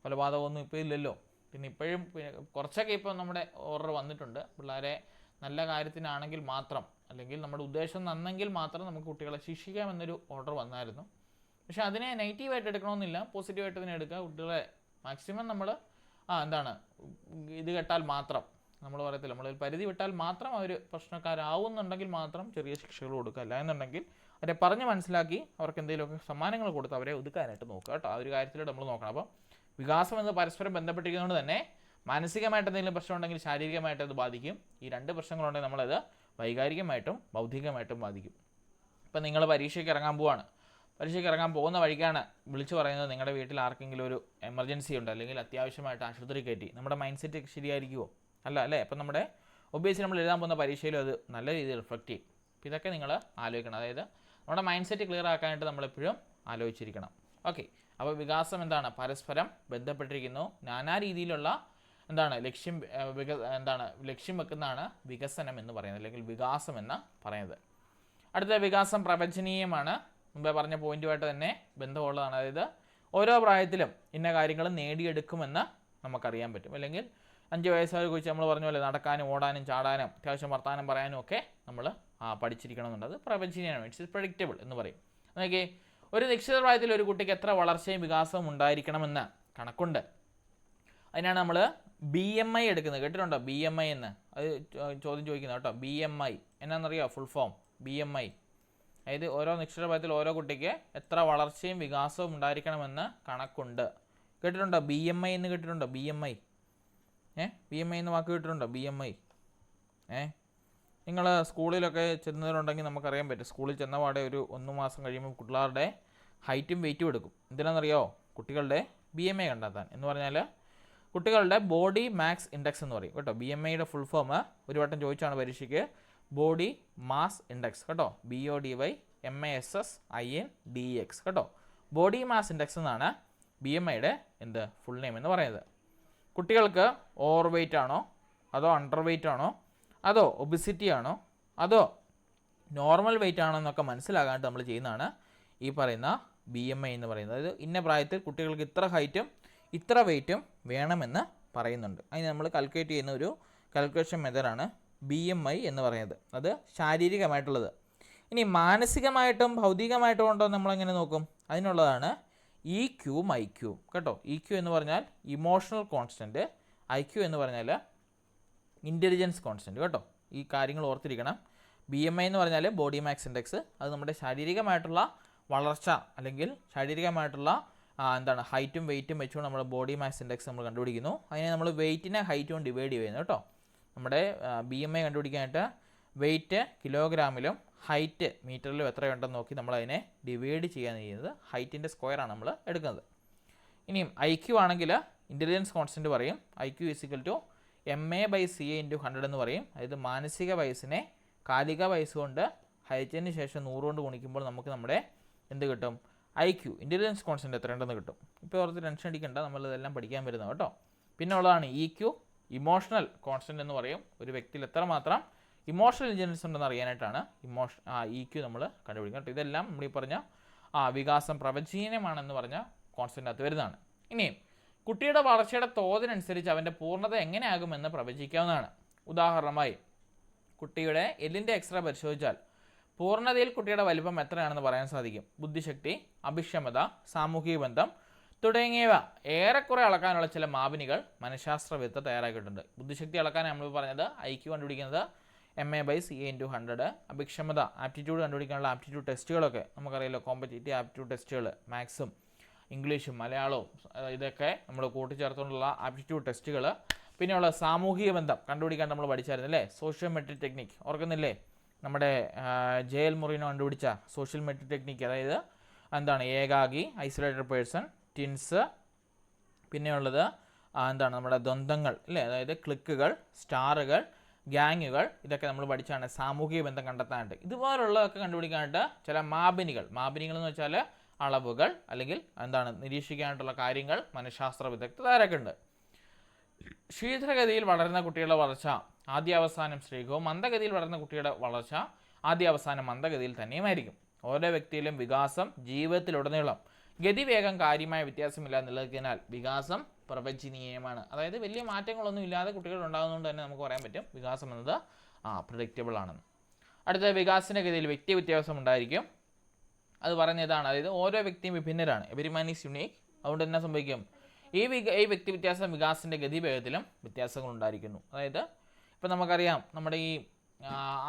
കൊലപാതകമൊന്നും ഇപ്പോൾ ഇല്ലല്ലോ. പിന്നെ ഇപ്പോഴും കുറച്ചൊക്കെ ഇപ്പോൾ നമ്മുടെ ഓർഡർ വന്നിട്ടുണ്ട്, പിള്ളേരെ നല്ല കാര്യത്തിനാണെങ്കിൽ മാത്രം, അല്ലെങ്കിൽ നമ്മുടെ ഉദ്ദേശം നന്നെങ്കിൽ മാത്രം നമുക്ക് കുട്ടികളെ ശിക്ഷിക്കാമെന്നൊരു ഓർഡർ വന്നായിരുന്നു. പക്ഷെ അതിനെ നെഗറ്റീവായിട്ട് എടുക്കണമെന്നില്ല, പോസിറ്റീവായിട്ട് തന്നെ എടുക്കുക. കുട്ടികളെ മാക്സിമം നമ്മൾ ഇത് കേട്ടാൽ മാത്രം, നമ്മൾ പറയത്തില്ല, നമ്മളൊരു പരിധി വിട്ടാൽ മാത്രം അവർ പ്രശ്നക്കാരാവുന്നുണ്ടെങ്കിൽ മാത്രം ചെറിയ ശിക്ഷകൾ കൊടുക്കുക. അല്ല എന്നുണ്ടെങ്കിൽ അവരെ പറഞ്ഞ് മനസ്സിലാക്കി അവർക്ക് എന്തെങ്കിലുമൊക്കെ സമ്മാനങ്ങൾ കൊടുത്ത് അവരെ ഒതുക്കാനായിട്ട് നോക്കുക കേട്ടോ. ആ ഒരു കാര്യത്തിലൂടെ നമ്മൾ നോക്കണം. അപ്പോൾ വികാസം എന്ന് പരസ്പരം ബന്ധപ്പെട്ടിരിക്കുന്നതുകൊണ്ട് തന്നെ മാനസികമായിട്ട് എന്തെങ്കിലും പ്രശ്നം ഉണ്ടെങ്കിൽ ശാരീരികമായിട്ട് അത് ബാധിക്കും. ഈ 2 പ്രശ്നങ്ങളുണ്ടെങ്കിൽ നമ്മളത് വൈകാരികമായിട്ടും ബൗദ്ധികമായിട്ടും ബാധിക്കും. ഇപ്പം നിങ്ങൾ പരീക്ഷയ്ക്ക് ഇറങ്ങാൻ പോകുന്ന വഴിക്കാണ് വിളിച്ചു പറയുന്നത് നിങ്ങളുടെ വീട്ടിൽ ആർക്കെങ്കിലും ഒരു എമർജൻസി ഉണ്ട്, അല്ലെങ്കിൽ അത്യാവശ്യമായിട്ട് ആശുപത്രി കയറ്റി, നമ്മുടെ മൈൻഡ് സെറ്റ് ശരിയായിരിക്കുമോ? അല്ലേ. അപ്പം നമ്മുടെ ഒബ്വിയസ്ലി നമ്മൾ എഴുതാൻ പോകുന്ന പരീക്ഷയിലും അത് നല്ല രീതിയിൽ റിഫ്ലക്റ്റ് ചെയ്യും. അപ്പോൾ ഇതൊക്കെ നിങ്ങൾ ആലോചിക്കണം. അതായത് നമ്മുടെ മൈൻഡ് സെറ്റ് ക്ലിയർ ആക്കാനായിട്ട് നമ്മളെപ്പോഴും ആലോചിച്ചിരിക്കണം. ഓക്കെ, അപ്പോൾ വികാസം പരസ്പരം ബന്ധപ്പെട്ടിരിക്കുന്നു. നാനാ രീതിയിലുള്ള ലക്ഷ്യം വെക്കുന്നതാണ് വികസനം എന്ന് പറയുന്നത്, അല്ലെങ്കിൽ വികാസം എന്ന് പറയുന്നത്. അടുത്ത വികാസം പ്രവചനീയമാണ്. മുമ്പേ പറഞ്ഞ പോയിന്റുമായിട്ട് തന്നെ ബന്ധമുള്ളതാണ്. അതായത് ഓരോ പ്രായത്തിലും ഇന്ന കാര്യങ്ങൾ നേടിയെടുക്കുമെന്ന് നമുക്കറിയാൻ പറ്റും. അല്ലെങ്കിൽ 5 വയസ്സുകാരെ കുറിച്ച് നമ്മൾ പറഞ്ഞ പോലെ നടക്കാനും ഓടാനും ചാടാനും അത്യാവശ്യം വർത്താനം പറയാനും ഒക്കെ നമ്മൾ പഠിച്ചിരിക്കണമെന്നുണ്ട്. അത് പ്രവചനീയമാണ്, ഇറ്റ്സ് പ്രെഡിക്റ്റബിൾ എന്ന് പറയും. അതൊക്കെ ഒരു നിശ്ചിത പ്രായത്തിൽ ഒരു കുട്ടിക്ക് എത്ര വളർച്ചയും വികാസവും ഉണ്ടായിരിക്കണമെന്ന് കണക്കുണ്ട്. അതിനാണ് നമ്മൾ BMI എടുക്കുന്നത്. കേട്ടിട്ടുണ്ടോ BMI എന്ന്? അത് ചോദ്യം ചോദിക്കുന്നത് കേട്ടോ. BMI എന്നാണെന്നറിയോ ഫുൾ ഫോം? BMI അതായത് ഓരോ നിശ്ചിത പ്രായത്തിൽ ഓരോ കുട്ടിക്ക് എത്ര വളർച്ചയും വികാസവും ഉണ്ടായിരിക്കണമെന്ന് കണക്കുണ്ട്. കേട്ടിട്ടുണ്ടോ BMI എന്ന്? കേട്ടിട്ടുണ്ടോ BMI? BMI എന്ന് വാക്ക് കേട്ടിട്ടുണ്ടോ? BMI നിങ്ങൾ സ്കൂളിലൊക്കെ ചെന്നവരുണ്ടെങ്കിൽ നമുക്കറിയാൻ പറ്റും. സ്കൂളിൽ ചെന്ന പാടെ ഒരു 1 മാസം കഴിയുമ്പോൾ പിള്ളേരുടെ ഹൈറ്റും വെയിറ്റും എടുക്കും. എന്തിനാണെന്നറിയോ? കുട്ടികളുടെ BMI കണ്ടെത്താൻ. എന്ന് പറഞ്ഞാൽ കുട്ടികളുടെ ബോഡി മാസ് ഇൻഡെക്സ് എന്ന് പറയും കേട്ടോ. BMIയുടെ ഫുൾ ഫോം ഒരു വട്ടം ചോദിച്ചാണ് പരീക്ഷയ്ക്ക്. ബോഡി മാസ് ഇൻഡെക്സ് കേട്ടോ. BODYMASSINDEX കേട്ടോ. ബോഡി മാസ് ഇൻഡെക്സ് എന്നാണ് BMIയുടെ ഫുൾ നെയിം എന്ന് പറയുന്നത്. കുട്ടികൾക്ക് ഓവർ വെയിറ്റ് ആണോ, അതോ അണ്ടർ വെയിറ്റ് ആണോ, അതോ ഒബിസിറ്റി ആണോ, അതോ നോർമൽ വെയിറ്റ് ആണോ എന്നൊക്കെ മനസ്സിലാകാണ്ട് നമ്മൾ ചെയ്യുന്നതാണ് ഈ പറയുന്ന BMI എന്ന് പറയുന്നത്. അതായത് ഇന്ന പ്രായത്തിൽ കുട്ടികൾക്ക് ഇത്ര ഹൈറ്റും ഇത്ര വെയിറ്റും വേണമെന്ന് പറയുന്നുണ്ട്. അതിന് നമ്മൾ കാൽക്കുലേറ്റ് ചെയ്യുന്ന ഒരു കാൽക്കുലേഷൻ മെത്തേഡാണ് BMI എന്ന് പറയുന്നത്. അത് ശാരീരികമായിട്ടുള്ളത്. ഇനി മാനസികമായിട്ടും ഭൗതികമായിട്ടും ഉണ്ടോ നമ്മളെങ്ങനെ നോക്കും? അതിനുള്ളതാണ് EQ IQ കേട്ടോ. EQ എന്ന് പറഞ്ഞാൽ ഇമോഷണൽ കോൺസ്റ്റൻറ്റ്, IQ എന്ന് പറഞ്ഞാൽ ഇൻ്റലിജൻസ് കോൺസ്റ്റൻറ്റ് കേട്ടോ. ഈ കാര്യങ്ങൾ ഓർത്തിരിക്കണം. BMI എന്ന് പറഞ്ഞാൽ ബോഡി മാസ് ഇൻഡെക്സ്. അത് നമ്മുടെ ശാരീരികമായിട്ടുള്ള വളർച്ച അല്ലെങ്കിൽ ശാരീരികമായിട്ടുള്ള ഹൈറ്റും വെയിറ്റും വെച്ചുകൊണ്ട് നമ്മുടെ ബോഡി മാസ് ഇൻഡെക്സ് നമ്മൾ കണ്ടുപിടിക്കുന്നു. അതിനെ നമ്മൾ വെയിറ്റിനെ ഹൈറ്റും ഡിവൈഡ് ചെയ്യുന്നു കേട്ടോ. നമ്മുടെ BMI കണ്ടുപിടിക്കാനായിട്ട് വെയിറ്റ് കിലോഗ്രാമിലും ഹൈറ്റ് മീറ്ററിലും എത്രയുണ്ടെന്ന് നോക്കി നമ്മളതിനെ ഡിവൈഡ് ചെയ്യാൻ ചെയ്യുന്നത്. ഹൈറ്റിൻ്റെ സ്ക്വയറാണ് നമ്മൾ എടുക്കുന്നത്. ഇനിയും IQ ആണെങ്കിൽ ഇൻ്റലിജൻസ് കോൺസ്റ്റൻറ്റ് പറയും. IQ = MA/CA × 100 എന്ന് പറയും. അതായത് മാനസിക വയസ്സിനെ കാലിക വയസ്സ് കൊണ്ട് ഹരിച്ചതിന് ശേഷം 100 കൊണ്ട് ഗുണിക്കുമ്പോൾ നമുക്ക് നമ്മുടെ കിട്ടും? IQ ഇൻ്റലിജൻസ് കോൺസ്റ്റൻറ്റ് എത്രയുണ്ടെന്ന് കിട്ടും. ഇപ്പോൾ ഓർത്ത് ടെൻഷൻ അടിക്കേണ്ട, നമ്മളിതെല്ലാം പഠിക്കാൻ വരുന്നത് കേട്ടോ. പിന്നെ ഉള്ളതാണ് EQ ഇമോഷണൽ കോൺസ്റ്റൻറ്റ് എന്ന് പറയും. ഒരു വ്യക്തിയിൽ എത്രമാത്രം ഇമോഷണൽ ഇൻ്റലിജൻസ് ഉണ്ടെന്ന് അറിയാനായിട്ടാണ് EQ നമ്മൾ കണ്ടുപിടിക്കുക കേട്ടോ. ഇതെല്ലാം നമ്മൾ ഈ പറഞ്ഞ വികാസം പ്രവചനീയമാണെന്ന് പറഞ്ഞ കോൺസ്റ്റൻറ്റിനകത്ത് വരുന്നതാണ്. ഇനിയും കുട്ടിയുടെ വളർച്ചയുടെ തോതിനനുസരിച്ച് അവൻ്റെ പൂർണ്ണത എങ്ങനെയാകുമെന്ന് പ്രവചിക്കാവുന്നതാണ്. ഉദാഹരണമായി കുട്ടിയുടെ എല്ലിൻ്റെ എക്സ്റേ പരിശോധിച്ചാൽ പൂർണ്ണതയിൽ കുട്ടിയുടെ വലിപ്പം എത്രയാണെന്ന് പറയാൻ സാധിക്കും. ബുദ്ധിശക്തി, അഭിക്ഷമത, സാമൂഹിക ബന്ധം തുടങ്ങിയവ ഏറെക്കുറെ അളക്കാനുള്ള ചില മാപിനികൾ മനഃശാസ്ത്ര വിദഗ്ധർ തയ്യാറാക്കിയിട്ടുണ്ട്. ബുദ്ധിശക്തി അളക്കാൻ നമ്മൾ പറഞ്ഞത് IQ കണ്ടുപിടിക്കുന്നത് MA/CA × 100. അഭിക്ഷമത ആപ്റ്റിറ്റ്യൂഡ് കണ്ടുപിടിക്കാനുള്ള ആപ്റ്റിറ്റ്യൂഡ് ടെസ്റ്റുകളൊക്കെ നമുക്കറിയാലോ. കോമ്പറ്റേറ്റീവ് ആപ്റ്റിറ്റ്യൂഡ് ടെസ്റ്റുകൾ, മാത്സും ഇംഗ്ലീഷും മലയാളവും ഇതൊക്കെ നമ്മൾ കൂട്ടിച്ചേർത്തുകൊണ്ടുള്ള ആപ്റ്റിറ്റ്യൂഡ് ടെസ്റ്റുകൾ. പിന്നെയുള്ള സാമൂഹിക ബന്ധം കണ്ടുപിടിക്കാൻ നമ്മൾ പഠിച്ചായിരുന്നില്ലേ, സോഷ്യൽ മെട്രിക് ടെക്നിക്ക് ഓർക്കുന്നില്ലേ? നമ്മുടെ JL മൊറീനോ കണ്ടുപിടിച്ച സോഷ്യൽ മെട്രിക് ടെക്നിക്ക്. അതായത് ഏകാഗി, ഐസൊലേറ്റഡ് പേഴ്സൺ, ടിൻസ്, പിന്നെയുള്ളത് നമ്മുടെ ദ്വന്ദ്ങ്ങൾ അല്ലേ, അതായത് ക്ലിക്കുകൾ, സ്റ്റാറുകൾ, ഗ്യാങ്ങുകൾ, ഇതൊക്കെ നമ്മൾ പഠിച്ചാണ് സാമൂഹിക ബന്ധം കണ്ടെത്താനായിട്ട്. ഇതുപോലുള്ളതൊക്കെ കണ്ടുപിടിക്കാനായിട്ട് ചില മാപിനികൾ എന്ന് വെച്ചാൽ അളവുകൾ അല്ലെങ്കിൽ നിരീക്ഷിക്കാനായിട്ടുള്ള കാര്യങ്ങൾ മനഃശാസ്ത്ര വിദഗ്ധർ തയ്യാറാക്കുന്നുണ്ട്. ശീഘ്രഗതിയിൽ വളരുന്ന കുട്ടികളുടെ വളർച്ച ആദ്യാവസാനം ശ്രീകവും, മന്ദഗതിയിൽ വളരുന്ന കുട്ടിയുടെ വളർച്ച ആദ്യാവസാനം മന്ദഗതിയിൽ തന്നെയുമായിരിക്കും. ഓരോ വ്യക്തിയിലും വികാസം ജീവിതത്തിലുടനീളം ഗതിവേഗം കാര്യമായ വ്യത്യാസമില്ല നിലനിൽക്കുന്നതിനാൽ വികാസം പ്രവചനീയമാണ്. അതായത് വലിയ മാറ്റങ്ങളൊന്നും ഇല്ലാതെ കുട്ടികൾ ഉണ്ടാകുന്നതുകൊണ്ട് തന്നെ നമുക്ക് പറയാൻ പറ്റും വികാസം എന്നത് പ്രിഡിക്റ്റബിൾ ആണെന്ന്. അടുത്ത വികാസത്തിൻ്റെ ഗതിയിൽ വ്യക്തി വ്യത്യാസം ഉണ്ടായിരിക്കും. അത് പറയുന്നതാണ്, അതായത് ഓരോ വ്യക്തിയും വിഭിന്നരാണ്. Every man is unique. അതുകൊണ്ട് തന്നെ സംഭവിക്കും ഈ വ്യക്തി വ്യത്യാസം വികാസത്തിൻ്റെ ഗതിവേഗത്തിലും വ്യത്യാസങ്ങൾ ഉണ്ടായിരിക്കുന്നു. അതായത് ഇപ്പം നമുക്കറിയാം നമ്മുടെ ഈ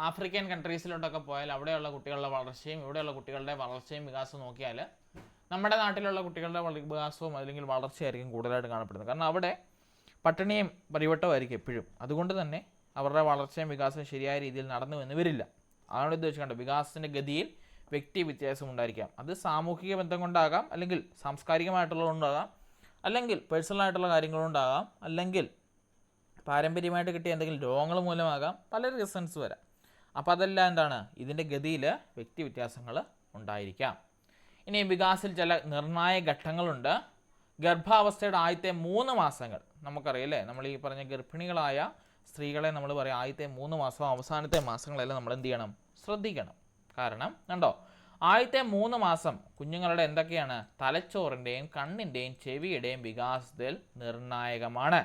ആഫ്രിക്കൻ കൺട്രീസിലോട്ടൊക്കെ പോയാൽ അവിടെയുള്ള കുട്ടികളുടെ വളർച്ചയും ഇവിടെയുള്ള കുട്ടികളുടെ വളർച്ചയും വികാസവും നോക്കിയാൽ നമ്മുടെ നാട്ടിലുള്ള കുട്ടികളുടെ വികാസവും അല്ലെങ്കിൽ വളർച്ചയായിരിക്കും കൂടുതലായിട്ട് കാണപ്പെടുന്നത്. കാരണം അവിടെ പട്ടിണിയും പരിവട്ടമായിരിക്കും എപ്പോഴും. അതുകൊണ്ട് തന്നെ അവരുടെ വളർച്ചയും വികാസവും ശരിയായ രീതിയിൽ നടന്നു എന്ന് വരില്ല. അതാണ് ഉദ്ദേശിക്കേണ്ടത്. വികാസത്തിൻ്റെ ഗതിയിൽ വ്യക്തി വ്യത്യാസം ഉണ്ടായിരിക്കാം. അത് സാമൂഹിക ബന്ധം കൊണ്ടാകാം, അല്ലെങ്കിൽ സാംസ്കാരികമായിട്ടുള്ളതുകൊണ്ടാകാം, അല്ലെങ്കിൽ പേഴ്സണലായിട്ടുള്ള കാര്യങ്ങളുണ്ടാകാം, അല്ലെങ്കിൽ പാരമ്പര്യമായിട്ട് കിട്ടിയ എന്തെങ്കിലും രോഗങ്ങൾ മൂലമാകാം, പല റീസൺസ് വരാം. അപ്പോൾ അതെല്ലാം ഇതിൻ്റെ ഗതിയിൽ വ്യക്തി വ്യത്യാസങ്ങൾ ഉണ്ടായിരിക്കാം. ഇനി വികാസത്തിൽ ചില നിർണായക ഘട്ടങ്ങളുണ്ട്. ഗർഭാവസ്ഥയുടെ ആദ്യത്തെ 3 മാസങ്ങൾ നമുക്കറിയാം. നമ്മൾ ഈ പറഞ്ഞ ഗർഭിണികളായ സ്ത്രീകളെ നമ്മൾ പറയാം ആദ്യത്തെ 3 മാസം, അവസാനത്തെ മാസങ്ങളെല്ലാം നമ്മൾ എന്ത് ചെയ്യണം? ശ്രദ്ധിക്കണം. കാരണം ആദ്യത്തെ 3 മാസം കുഞ്ഞുങ്ങളുടെ എന്തൊക്കെയാണ്? തലച്ചോറിൻ്റെയും കണ്ണിൻ്റെയും ചെവിയുടെയും വികാസത്തിൽ നിർണായകമാണ്.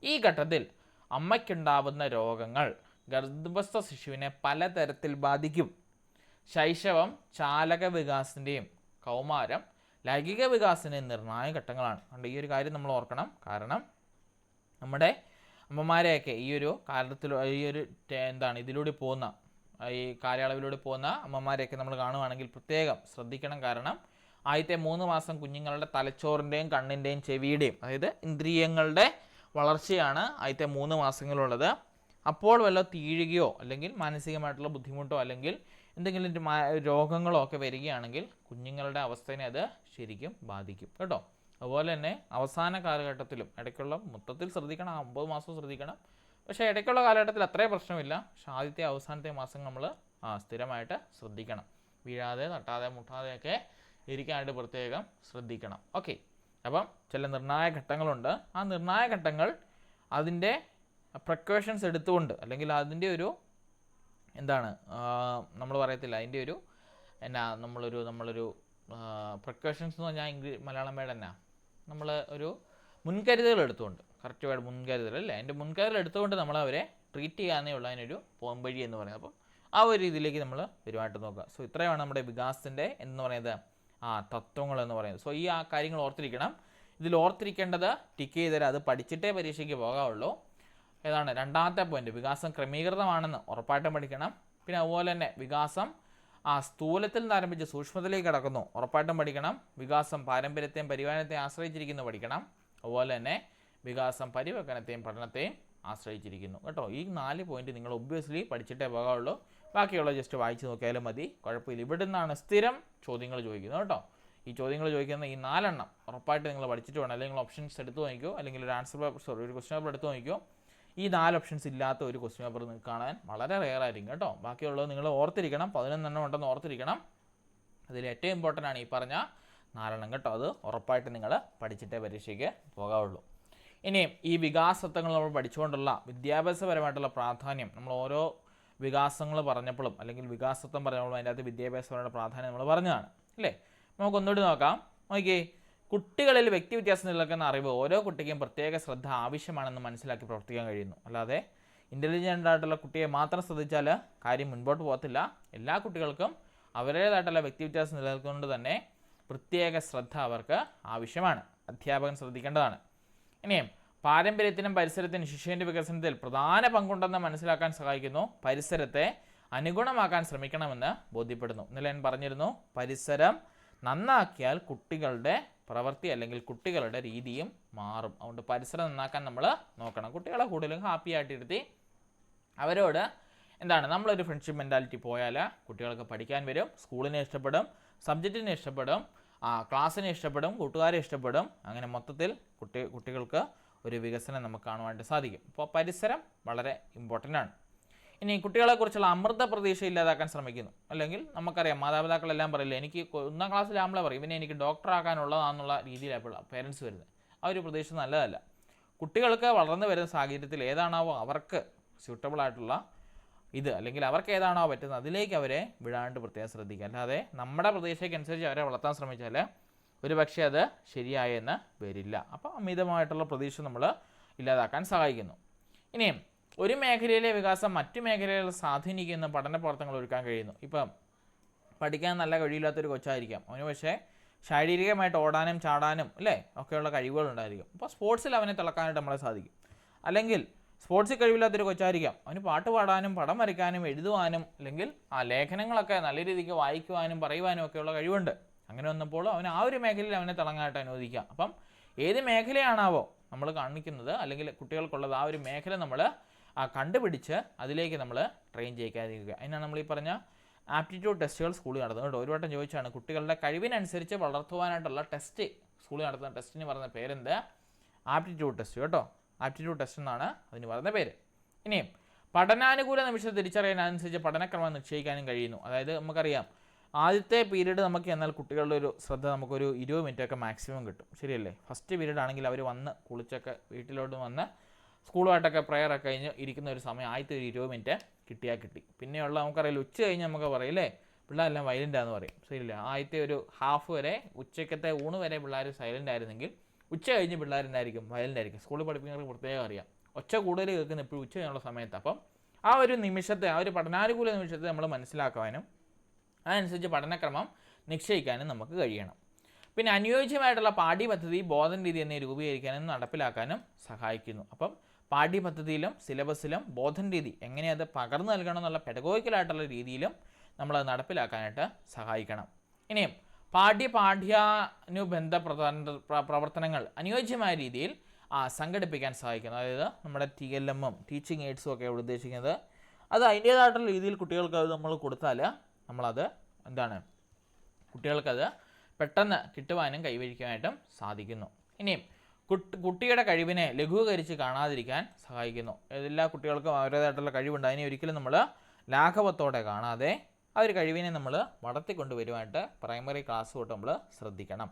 ഈ ഘട്ടത്തിൽ അമ്മയ്ക്കുണ്ടാവുന്ന രോഗങ്ങൾ ഗർഭസ്ഥ ശിശുവിനെ പലതരത്തിൽ ബാധിക്കും. ശൈശവം ചാലക വികാസത്തിൻ്റെയും കൗമാരം, ലൈംഗിക വികാസത്തിന് നിർണായക ഘട്ടങ്ങളാണ്. അതുകൊണ്ട് ഈ ഒരു കാര്യം നമ്മൾ ഓർക്കണം. കാരണം നമ്മുടെ അമ്മമാരെയൊക്കെ ഈ ഒരു കാലത്തിൽ ഈ ഒരു ഇതിലൂടെ പോകുന്ന ഈ കാലയളവിലൂടെ പോകുന്ന അമ്മമാരെയൊക്കെ നമ്മൾ കാണുവാണെങ്കിൽ പ്രത്യേകം ശ്രദ്ധിക്കണം. കാരണം ആദ്യത്തെ 3 മാസം കുഞ്ഞുങ്ങളുടെ തലച്ചോറിൻ്റെയും കണ്ണിൻ്റെയും ചെവിയുടെയും അതായത് ഇന്ദ്രിയങ്ങളുടെ വളർച്ചയാണ് ആദ്യത്തെ 3 മാസങ്ങളുള്ളത്. അപ്പോൾ വല്ല തീഴുകയോ അല്ലെങ്കിൽ മാനസികമായിട്ടുള്ള ബുദ്ധിമുട്ടോ അല്ലെങ്കിൽ എന്തെങ്കിലും രോഗങ്ങളോ ഒക്കെ വരികയാണെങ്കിൽ കുഞ്ഞുങ്ങളുടെ അവസ്ഥയെ അത് ശരിക്കും ബാധിക്കും കേട്ടോ. അതുപോലെ തന്നെ അവസാന കാലഘട്ടത്തിലും ഇടയ്ക്കുള്ള മൊത്തത്തിൽ ശ്രദ്ധിക്കണം, 9 മാസവും ശ്രദ്ധിക്കണം. പക്ഷേ ഇടയ്ക്കുള്ള കാലഘട്ടത്തിൽ അത്രയും പ്രശ്നമില്ല. പക്ഷേ ആദ്യത്തെ അവസാനത്തെ മാസം നമ്മൾ സ്ഥിരമായിട്ട് ശ്രദ്ധിക്കണം. വീഴാതെ തട്ടാതെ മുട്ടാതെയൊക്കെ ഇരിക്കാനായിട്ട് പ്രത്യേകം ശ്രദ്ധിക്കണം. ഓക്കെ, അപ്പം ചില നിർണായക ഘട്ടങ്ങളുണ്ട്. ആ നിർണായക ഘട്ടങ്ങൾ അതിൻ്റെ പ്രിക്കോഷൻസ് എടുത്തുകൊണ്ട് അല്ലെങ്കിൽ അതിൻ്റെ ഒരു നമ്മൾ പറയത്തില്ല അതിൻ്റെ ഒരു നമ്മളൊരു പ്രിക്കോഷൻസ് എന്ന് പറഞ്ഞാൽ മലയാളം വേർഡ് എന്നാ നമ്മൾ ഒരു മുൻകരുതലുകൾ എടുത്തുകൊണ്ട്, കറക്റ്റ് വേർഡ് മുൻകരുതൽ അല്ലേ, അതിൻ്റെ മുൻകരുതൽ എടുത്തുകൊണ്ട് നമ്മൾ അവരെ ട്രീറ്റ് ചെയ്യാനേ ഉള്ള അതിനൊരു പോംവഴി എന്ന് പറയുന്നത്. അപ്പം ആ ഒരു രീതിയിലേക്ക് നമ്മൾ പെരുമാറ്റം നോക്കുക. സോ ഇത്രയാണ് നമ്മുടെ വികാസത്തിൻ്റെ എന്ന് പറയുന്നത് തത്വങ്ങൾ എന്ന് പറയുന്നത്. സോ ഈ കാര്യങ്ങൾ ഓർത്തിരിക്കണം. ഇതിൽ ഓർത്തിരിക്കേണ്ടത് ടിക്ക് ചെയ്തുതരാം, അത് പഠിച്ചിട്ടേ പരീക്ഷയ്ക്ക് പോകാവുള്ളൂ. ഏതാണ് രണ്ടാമത്തെ പോയിന്റ്, വികാസം ക്രമീകൃതമാണെന്ന് ഉറപ്പായിട്ടും പഠിക്കണം. പിന്നെ അതുപോലെ തന്നെ വികാസം സ്ഥൂലത്തിൽ നിന്ന് ആരംഭിച്ച് സൂക്ഷ്മത്തിലേക്ക് കടക്കുന്നു, ഉറപ്പായിട്ടും പഠിക്കണം. വികാസം പാരമ്പര്യത്തെയും പരിപാലനത്തെയും ആശ്രയിച്ചിരിക്കുന്നു, പഠിക്കണം. അതുപോലെ തന്നെ വികാസം പരിവർത്തനത്തെയും പഠനത്തെയും ആശ്രയിച്ചിരിക്കുന്നു കേട്ടോ. ഈ 4 പോയിന്റ് നിങ്ങൾ ഒബ്വിയസ്ലി പഠിച്ചിട്ടേ പോകാവുള്ളൂ. ബാക്കിയുള്ള ജസ്റ്റ് വായിച്ച് നോക്കിയാലും മതി, കുഴപ്പമില്ല. ഇവിടെ നിന്നാണ് സ്ഥിരം ചോദ്യങ്ങൾ ചോദിക്കുന്നത് കേട്ടോ. ഈ ചോദ്യങ്ങൾ ചോദിക്കുന്ന ഈ 4 എണ്ണം ഉറപ്പായിട്ട് നിങ്ങൾ പഠിച്ചിട്ട് വേണം. അല്ലെങ്കിൽ ഓപ്ഷൻസ് എടുത്ത് നോക്കിയോ, അല്ലെങ്കിൽ ഒരു ഒരു ക്വസ്റ്റ്യൻ പേപ്പർ എടുത്ത് നോക്കിയോ. ഈ 4 ഓപ്ഷൻസ് ഇല്ലാത്ത ഒരു ക്വസ്റ്റ്യൻ പേപ്പർ നിങ്ങൾക്ക് കാണാൻ വളരെ റെയർ ആയിരിക്കും കേട്ടോ. ബാക്കിയുള്ളത് നിങ്ങൾ ഓർത്തിരിക്കണം. 11 എണ്ണം ഉണ്ടെന്ന് ഓർത്തിരിക്കണം. അതിൽ ഏറ്റവും ഇമ്പോർട്ടൻ്റ് ആണ് ഈ പറഞ്ഞ 4 എണ്ണം കേട്ടോ. അത് ഉറപ്പായിട്ട് നിങ്ങൾ പഠിച്ചിട്ടേ പരീക്ഷയ്ക്ക് പോകാവുള്ളൂ. ഇനിയും ഈ വികാസത്വങ്ങൾ നമ്മൾ പഠിച്ചുകൊണ്ടുള്ള വിദ്യാഭ്യാസപരമായിട്ടുള്ള പ്രാധാന്യം നമ്മൾ ഓരോ വികാസങ്ങൾ പറഞ്ഞപ്പോഴും അല്ലെങ്കിൽ വികാസത്വം പറഞ്ഞപ്പോഴും അതിൻ്റെ അകത്ത് വിദ്യാഭ്യാസപരമായ പ്രാധാന്യം നമ്മൾ പറഞ്ഞതാണ് അല്ലേ. നമുക്കൊന്നുകൂടി നോക്കാം. നോക്കിയേ, കുട്ടികളിൽ വ്യക്തിവ്യത്യാസം നിലനിൽക്കുന്ന അറിവ് ഓരോ കുട്ടിക്കും പ്രത്യേക ശ്രദ്ധ ആവശ്യമാണെന്ന് മനസ്സിലാക്കി പ്രവർത്തിക്കാൻ കഴിയുന്നു. അല്ലാതെ ഇൻ്റലിജൻ്റ് ആയിട്ടുള്ള കുട്ടിയെ മാത്രം ശ്രദ്ധിച്ചാൽ കാര്യം മുൻപോട്ട് പോകത്തില്ല. എല്ലാ കുട്ടികൾക്കും അവരുടേതായിട്ടുള്ള വ്യക്തിവ്യത്യാസം നിലനിൽക്കുന്നത് തന്നെ പ്രത്യേക ശ്രദ്ധ അവർക്ക് ആവശ്യമാണ്. അധ്യാപകൻ ശ്രദ്ധിക്കേണ്ടതാണ്. ഇനിയും പാരമ്പര്യത്തിനും പരിസരത്തിനും ശിശുവിൻ്റെ വികസനത്തിൽ പ്രധാന പങ്കുണ്ടെന്ന് മനസ്സിലാക്കാൻ സഹായിക്കുന്നു. പരിസരത്തെ അനുഗുണമാക്കാൻ ശ്രമിക്കണമെന്ന് ബോധ്യപ്പെടുന്നു. ഇന്നലെ ഞാൻ പറഞ്ഞിരുന്നു, പരിസരം നന്നാക്കിയാൽ കുട്ടികളുടെ പ്രവൃത്തി അല്ലെങ്കിൽ കുട്ടികളുടെ രീതിയും മാറും. അതുകൊണ്ട് പരിസരം നന്നാക്കാൻ നമ്മൾ നോക്കണം. കുട്ടികളെ കൂടുതലും ഹാപ്പി ആയിട്ടിരുത്തി അവരോട് നമ്മളൊരു ഫ്രണ്ട്ഷിപ്പ് മെൻറ്റാലിറ്റി പോയാൽ കുട്ടികൾക്ക് പഠിക്കാൻ വരും, സ്കൂളിനെ ഇഷ്ടപ്പെടും, സബ്ജക്റ്റിനെ ഇഷ്ടപ്പെടും, ക്ലാസ്സിനെ ഇഷ്ടപ്പെടും, കൂട്ടുകാരെ ഇഷ്ടപ്പെടും. അങ്ങനെ മൊത്തത്തിൽ കുട്ടികൾക്ക് ഒരു വികസനം നമുക്ക് കാണുവാനായിട്ട് സാധിക്കും. അപ്പോൾ പരിസരം വളരെ ഇമ്പോർട്ടൻ്റ് ആണ്. ഇനി കുട്ടികളെക്കുറിച്ചുള്ള അമൃത പ്രതീക്ഷ ഇല്ലാതാക്കാൻ ശ്രമിക്കുന്നു. അല്ലെങ്കിൽ നമുക്കറിയാം, മാതാപിതാക്കളെല്ലാം പറയില്ല, എനിക്ക് 1ാം ക്ലാസ്സിലാകുമ്പോഴേ പറയും ഇവനെ എനിക്ക് ഡോക്ടറാക്കാനുള്ളതാണെന്നുള്ള രീതിയിലാണ് പേരൻസ് വരുന്നത്. ആ ഒരു പ്രതീക്ഷ നല്ലതല്ല. കുട്ടികൾക്ക് വളർന്നു വരുന്ന സാഹചര്യത്തിൽ ഏതാണാവോ അവർക്ക് സ്യൂട്ടബിൾ ആയിട്ടുള്ള ഇത് അല്ലെങ്കിൽ അവർക്ക് ഏതാണോ പറ്റുന്നത് അതിലേക്ക് അവരെ വിടാണ്ട് പ്രത്യേകം ശ്രദ്ധിക്കുക. അല്ലാതെ നമ്മുടെ പ്രതീക്ഷയ്ക്കനുസരിച്ച് അവരെ വളർത്താൻ ശ്രമിച്ചാൽ ഒരു പക്ഷേ അത് ശരിയായെന്ന് വരില്ല. അപ്പോൾ അമിതമായിട്ടുള്ള പ്രതീക്ഷ നമ്മൾ ഇല്ലാതാക്കാൻ സഹായിക്കുന്നു. ഇനിയും ഒരു മേഖലയിലെ വികാസം മറ്റു മേഖലകളെ സ്വാധീനിക്കുന്ന പഠന പ്രവർത്തനങ്ങൾ ഒരുക്കാൻ കഴിയുന്നു. ഇപ്പം പഠിക്കാൻ നല്ല കഴിയില്ലാത്തൊരു കൊച്ചായിരിക്കാം, അവന് പക്ഷേ ശാരീരികമായിട്ട് ഓടാനും ചാടാനും അല്ലേ ഒക്കെയുള്ള കഴിവുകളുണ്ടായിരിക്കും. അപ്പോൾ സ്പോർട്സിൽ അവനെ തിളക്കാനായിട്ട് നമ്മളെ സാധിക്കും. അല്ലെങ്കിൽ സ്പോർട്സിൽ കഴിവില്ലാത്തൊരു കൊച്ചായിരിക്കാം, അവന് പാട്ട് പാടാനും പടം വരയ്ക്കാനും എഴുതുവാനും അല്ലെങ്കിൽ ലേഖനങ്ങളൊക്കെ നല്ല രീതിക്ക് വായിക്കുവാനും പറയുവാനും ഒക്കെയുള്ള കഴിവുണ്ട്. അങ്ങനെ വന്നപ്പോൾ അവന് ആ ഒരു മേഖലയിൽ അവനെ തിളങ്ങാനായിട്ട് അനുവദിക്കുക. അപ്പം ഏത് മേഖലയാണാവോ നമ്മൾ കാണിക്കുന്നത് അല്ലെങ്കിൽ കുട്ടികൾക്കുള്ളത് ആ ഒരു മേഖല നമ്മൾ കണ്ടുപിടിച്ച് അതിലേക്ക് നമ്മൾ ട്രെയിൻ ചെയ്യിക്കാതിരിക്കുക. അതിനാണ് നമ്മൾ ഈ പറഞ്ഞ ആപ്റ്റിറ്റ്യൂഡ് ടെസ്റ്റുകൾ സ്കൂളിൽ നടത്തുന്നത് കേട്ടോ. ഒരു വട്ടം ചോദിച്ചാണ്, കുട്ടികളുടെ കഴിവിനനുസരിച്ച് വളർത്തുവാനായിട്ടുള്ള ടെസ്റ്റ് സ്കൂളിൽ നടത്തുന്ന ടെസ്റ്റിന് പറയുന്ന പേരെന്ത്? ആപ്റ്റിറ്റ്യൂഡ് ടെസ്റ്റ് കേട്ടോ. ആപ്റ്റിറ്റ്യൂഡ് ടെസ്റ്റ് എന്നാണ് അതിന് പറയുന്ന പേര്. ഇനിയും പഠനാനുകൂല നിമിഷം തിരിച്ചറിയാനനുസരിച്ച് പഠനക്രമം നിശ്ചയിക്കാനും കഴിയുന്നു. അതായത് നമുക്കറിയാം, ആദ്യത്തെ പീരീഡ് നമുക്ക് എന്നാൽ കുട്ടികളുടെ ഒരു ശ്രദ്ധ നമുക്കൊരു 20 മിനിറ്റൊക്കെ മാക്സിമം കിട്ടും, ശരിയല്ലേ? ഫസ്റ്റ് പീരീഡ് ആണെങ്കിൽ അവർ വന്ന് കുളിച്ചൊക്കെ വീട്ടിലോട്ട് വന്ന് സ്കൂളുമായിട്ടൊക്കെ പ്രെയറൊക്കെ കഴിഞ്ഞ് ഇരിക്കുന്ന ഒരു സമയം ആദ്യത്തെ ഒരു 20 മിനിറ്റ് കിട്ടിയാൽ കിട്ടി. പിന്നെയുള്ള നമുക്കറിയില്ല, ഉച്ച കഴിഞ്ഞ് നമുക്ക് പറയില്ലേ പിള്ളേരെല്ലാം വയലൻ്റാന്ന് പറയും, ശരിയല്ല? ആദ്യത്തെ ഒരു ഹാഫ് വരെ ഉച്ചക്കത്തെ ഊണ് വരെ പിള്ളേർ സൈലൻ്റ് ആയിരുന്നെങ്കിൽ ഉച്ച കഴിഞ്ഞ് പിള്ളേരെന്തായിരിക്കും? വയലൻ്റ് ആയിരിക്കും. സ്കൂളിൽ പഠിപ്പിക്കുന്നവർക്ക് പ്രത്യേകം അറിയാം, ഒച്ച കൂടുതൽ കേൾക്കുന്ന എപ്പോഴും ഉച്ച കഴിഞ്ഞുള്ള സമയത്ത്. അപ്പം ആ ഒരു നിമിഷത്തെ, ആ ഒരു പഠനാനുകൂല നിമിഷത്തെ നമ്മൾ മനസ്സിലാക്കുവാനും അതനുസരിച്ച് പഠനക്രമം നിശ്ചയിക്കാനും നമുക്ക് കഴിയണം. പിന്നെ അനുയോജ്യമായിട്ടുള്ള പാഠ്യപദ്ധതി ബോധന രീതി എന്നിവ രൂപീകരിക്കാനും നടപ്പിലാക്കാനും സഹായിക്കുന്നു. അപ്പം പാഠ്യപദ്ധതിയിലും സിലബസിലും ബോധന രീതി എങ്ങനെയത് പകർന്നു നൽകണം എന്നുള്ള പെഡഗോഗിക്കലായിട്ടുള്ള രീതിയിലും നമ്മളത് നടപ്പിലാക്കാനായിട്ട് സഹായിക്കണം. ഇനിയും പാഠ്യാനുബന്ധ പ്രവർത്തനങ്ങൾ അനുയോജ്യമായ രീതിയിൽ സംഘടിപ്പിക്കാൻ സഹായിക്കുന്നു. അതായത് നമ്മുടെ TLM-ഉം ടീച്ചിങ് എയ്ഡ്സും ഒക്കെ ഇവിടെ ഉദ്ദേശിക്കുന്നത് അത് അതിൻ്റേതായിട്ടുള്ള രീതിയിൽ കുട്ടികൾക്ക് അത് നമ്മൾ കൊടുത്താൽ നമ്മളത് എന്താണ് കുട്ടികൾക്കത് പെട്ടെന്ന് കിട്ടുവാനും കൈവരിക്കാനായിട്ടും സാധിക്കുന്നു. ഇനിയും കുട്ടിയുടെ കഴിവിനെ ലഘൂകരിച്ച് കാണാതിരിക്കാൻ സഹായിക്കുന്നു. എല്ലാ കുട്ടികൾക്കും അവരുടേതായിട്ടുള്ള കഴിവുണ്ട്. അതിനെ ഒരിക്കലും നമ്മൾ ലാഘവത്തോടെ കാണാതെ ആ ഒരു കഴിവിനെ നമ്മൾ വളർത്തിക്കൊണ്ടുവരുവാനായിട്ട് പ്രൈമറി ക്ലാസ് തൊട്ട് നമ്മൾ ശ്രദ്ധിക്കണം.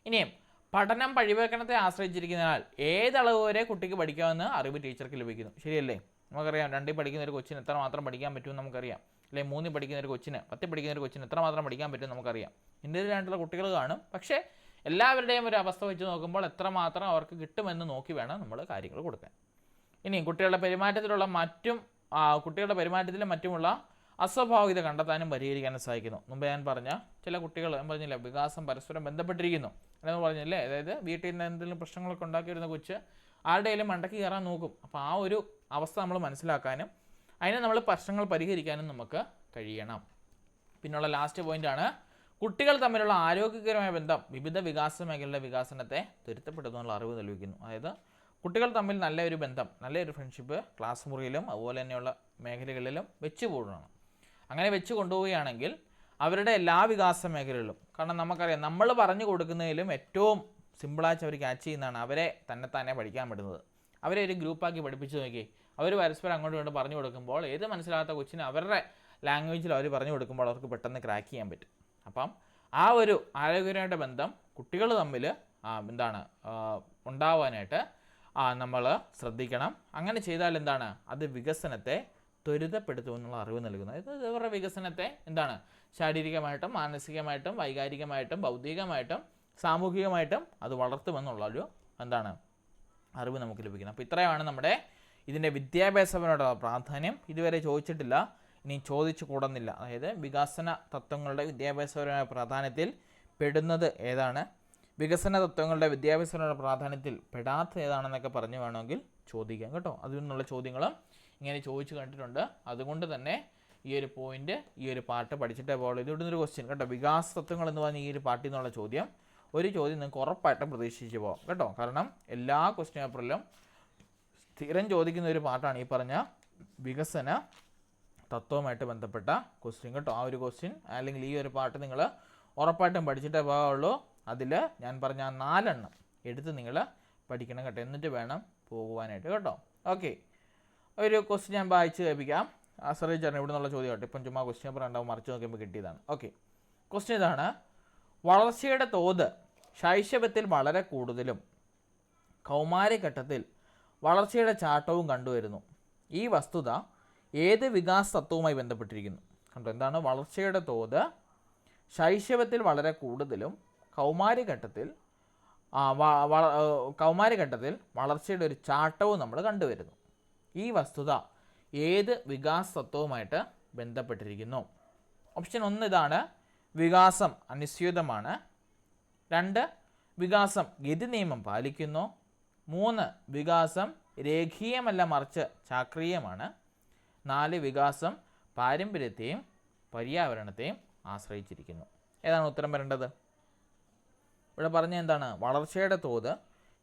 ഇനിയും പഠനം പരിവർത്തനത്തെ ആശ്രയിച്ചിരിക്കുന്നതിനാൽ ഏതളവ് വരെ കുട്ടിക്ക് പഠിക്കാമെന്ന് അറിവ് ടീച്ചർക്ക് ലഭിക്കുന്നു. ശരിയല്ലേ? നമുക്കറിയാം 2 പഠിക്കുന്ന ഒരു കൊച്ചിന് എത്ര മാത്രം പഠിക്കാൻ പറ്റുമെന്ന് നമുക്കറിയാം. അല്ലെങ്കിൽ 3 പഠിക്കുന്ന ഒരു കൊച്ചിന് 10 പഠിക്കുന്ന ഒരു കൊച്ചിന് എത്ര മാത്രം പഠിക്കാൻ പറ്റുമെന്ന് നമുക്കറിയാം. ഇന്ത്യയിലായിട്ടുള്ള കുട്ടികൾ കാണും. പക്ഷേ എല്ലാവരുടെയും ഒരു അവസ്ഥ വെച്ച് നോക്കുമ്പോൾ എത്രമാത്രം അവർക്ക് കിട്ടുമെന്ന് നോക്കി വേണം നമ്മൾ കാര്യങ്ങൾ കൊടുക്കാൻ. ഇനി കുട്ടികളുടെ പെരുമാറ്റത്തിലും മറ്റുമുള്ള അസ്വാഭാവികത കണ്ടെത്താനും പരിഹരിക്കാനും സഹായിക്കുന്നു. മുമ്പ് ഞാൻ പറഞ്ഞ ചില കുട്ടികൾ ഞാൻ പറഞ്ഞില്ല വികാസം പരസ്പരം ബന്ധപ്പെട്ടിരിക്കുന്നു എന്ന് പറഞ്ഞില്ലേ. അതായത് വീട്ടിൽ നിന്ന് എന്തെങ്കിലും പ്രശ്നങ്ങളൊക്കെ ഉണ്ടാക്കിയിരുന്ന കൊച്ച് ആരുടെയും മണ്ടയ്ക്ക് കയറാൻ നോക്കും. അപ്പോൾ ആ ഒരു അവസ്ഥ നമ്മൾ മനസ്സിലാക്കാനും അതിനെ നമ്മൾ പ്രശ്നങ്ങൾ പരിഹരിക്കാനും നമുക്ക് കഴിയണം. പിന്നുള്ള ലാസ്റ്റ് പോയിൻ്റാണ് കുട്ടികൾ തമ്മിലുള്ള ആരോഗ്യകരമായ ബന്ധം വിവിധ വികാസ മേഖലയുടെ വികാസനത്തെ ത്വരിതപ്പെടുത്തുന്നുള്ള അറിവ് നൽകുന്നു. അതായത് കുട്ടികൾ തമ്മിൽ നല്ലൊരു ബന്ധം, നല്ലൊരു ഫ്രണ്ട്ഷിപ്പ് ക്ലാസ് മുറിയിലും അതുപോലെ തന്നെയുള്ള മേഖലകളിലും വെച്ച് പോകണം. അങ്ങനെ വെച്ച് കൊണ്ടുപോവുകയാണെങ്കിൽ അവരുടെ എല്ലാ വികാസ മേഖലകളിലും, കാരണം നമുക്കറിയാം നമ്മൾ പറഞ്ഞു കൊടുക്കുന്നതിലും ഏറ്റവും സിമ്പിളായിട്ട് അവർ ക്യാച്ച് ചെയ്യുന്നതാണ് അവരെ തന്നെ പഠിക്കാൻ പറ്റുന്നത്. അവരെ ഒരു ഗ്രൂപ്പാക്കി പഠിപ്പിച്ച് നോക്കി അവർ പരസ്പരം അങ്ങോട്ടും ഇങ്ങോട്ട് പറഞ്ഞു കൊടുക്കുമ്പോൾ ഏത് മനസ്സിലാത്ത കൊച്ചിന് അവരുടെ ലാംഗ്വേജിൽ അവർ പറഞ്ഞു കൊടുക്കുമ്പോൾ അവർക്ക് പെട്ടെന്ന് ക്രാക്ക് ചെയ്യാൻ പറ്റും. അപ്പം ആ ഒരു ആരോഗ്യകരമായ ബന്ധം കുട്ടികൾ തമ്മിൽ ഉണ്ടാവാനായിട്ട് നമ്മൾ ശ്രദ്ധിക്കണം. അങ്ങനെ ചെയ്താൽ എന്താണ് അത് വികസനത്തെ ത്വരിതപ്പെടുത്തുമെന്നുള്ള അറിവ് നൽകുന്നത്. അതായത് ഇവരുടെ വികസനത്തെ ശാരീരികമായിട്ടും മാനസികമായിട്ടും വൈകാരികമായിട്ടും ബൗദ്ധികമായിട്ടും സാമൂഹികമായിട്ടും അത് വളർത്തുമെന്നുള്ളൊരു അറിവ് നമുക്ക് ലഭിക്കണം. അപ്പോൾ ഇത്രയാണ് നമ്മുടെ ഇതിൻ്റെ വിദ്യാഭ്യാസപരമായിട്ടുള്ള പ്രാധാന്യം. ഇതുവരെ ചോദിച്ചിട്ടില്ല, ഇനി ചോദിച്ചു കൂടുന്നില്ല. അതായത് വികസന തത്വങ്ങളുടെ വിദ്യാഭ്യാസപരമായ പ്രാധാന്യത്തിൽ പെടുന്നത് ഏതാണ്, വികസന തത്വങ്ങളുടെ വിദ്യാഭ്യാസപരമായ പ്രാധാന്യത്തിൽ പെടാത്ത ഏതാണെന്നൊക്കെ പറഞ്ഞു വേണമെങ്കിൽ ചോദിക്കാം കേട്ടോ. അതിൽ നിന്നുള്ള ചോദ്യങ്ങളും ഇങ്ങനെ ചോദിച്ചു കണ്ടിട്ടുണ്ട്. അതുകൊണ്ട് തന്നെ ഈ ഒരു പോയിന്റ്, ഈ ഒരു പാർട്ട് പഠിച്ചിട്ടേ പോകുള്ളൂ. ഇതുകൊണ്ട് ഒരു ക്വസ്റ്റ്യൻ കേട്ടോ, വികാസ തത്വങ്ങൾ എന്ന് പറഞ്ഞ ഈ ഒരു പാർട്ടിൽ നിന്നുള്ള ചോദ്യം നിങ്ങൾക്ക് ഉറപ്പായിട്ടും പ്രതീക്ഷിച്ച് പോകാം കേട്ടോ. കാരണം എല്ലാ ക്വസ്റ്റ്യൻ പേപ്പറിലും സ്ഥിരം ചോദിക്കുന്ന ഒരു പാർട്ടാണ് ഈ പറഞ്ഞ വികസന തത്വവുമായിട്ട് ബന്ധപ്പെട്ട ക്വസ്റ്റ്യൻ കേട്ടോ. ആ ഒരു ക്വസ്റ്റ്യൻ അല്ലെങ്കിൽ ഈ ഒരു പാർട്ട് നിങ്ങൾ ഉറപ്പായിട്ടും പഠിച്ചിട്ടേ പോകാവുള്ളൂ. അതിൽ ഞാൻ പറഞ്ഞ 4 എണ്ണം എടുത്ത് നിങ്ങൾ പഠിക്കണം കേട്ടോ. എന്നിട്ട് വേണം പോകുവാനായിട്ട് കേട്ടോ. ഓക്കെ, ഒരു ക്വസ്റ്റ്യൻ ഞാൻ വായിച്ച് കേൾപ്പിക്കാം. ശ്രദ്ധിച്ചാണ് ഇവിടെ നിന്നുള്ള ചോദ്യം കേട്ടോ. ഇപ്പം ചുമ്മാ ക്വസ്റ്റ്യൻ പേപ്പർ ഉണ്ടാവും, മറിച്ച് നോക്കിയപ്പോൾ കിട്ടിയതാണ്. ഓക്കെ, ക്വസ്റ്റ്യൻ ഇതാണ്: വളർച്ചയുടെ തോത് ശൈശവത്തിൽ വളരെ കൂടുതലും കൗമാരഘട്ടത്തിൽ വളർച്ചയുടെ ചാട്ടവും കണ്ടുവരുന്നു. ഈ വസ്തുത ഏത് വികാസ തത്വവുമായി ബന്ധപ്പെട്ടിരിക്കുന്നു? കണ്ടോ, എന്താണ് വളർച്ചയുടെ തോത് ശൈശവത്തിൽ വളരെ കൂടുതലും കൗമാരഘട്ടത്തിൽ വളർച്ചയുടെ ഒരു ചാട്ടവും നമ്മൾ കണ്ടുവരുന്നു. ഈ വസ്തുത ഏത് വികാസ തത്വവുമായിട്ട് ബന്ധപ്പെട്ടിരിക്കുന്നു? ഓപ്ഷൻ 1 ഇതാണ്: വികാസം അനിശ്ചിതമാണ്. 2 വികാസം ഗതി നിയമം പാലിക്കുന്നു. 3 വികാസം രേഖീയമല്ല മറിച്ച് ചാക്രീയമാണ്. 4 വികാസം പാരമ്പര്യത്തെയും പര്യാവരണത്തെയും ആശ്രയിച്ചിരിക്കുന്നു. ഏതാണ് ഉത്തരം വരേണ്ടത്? ഇവിടെ പറഞ്ഞ എന്താണ്? വളർച്ചയുടെ തോത്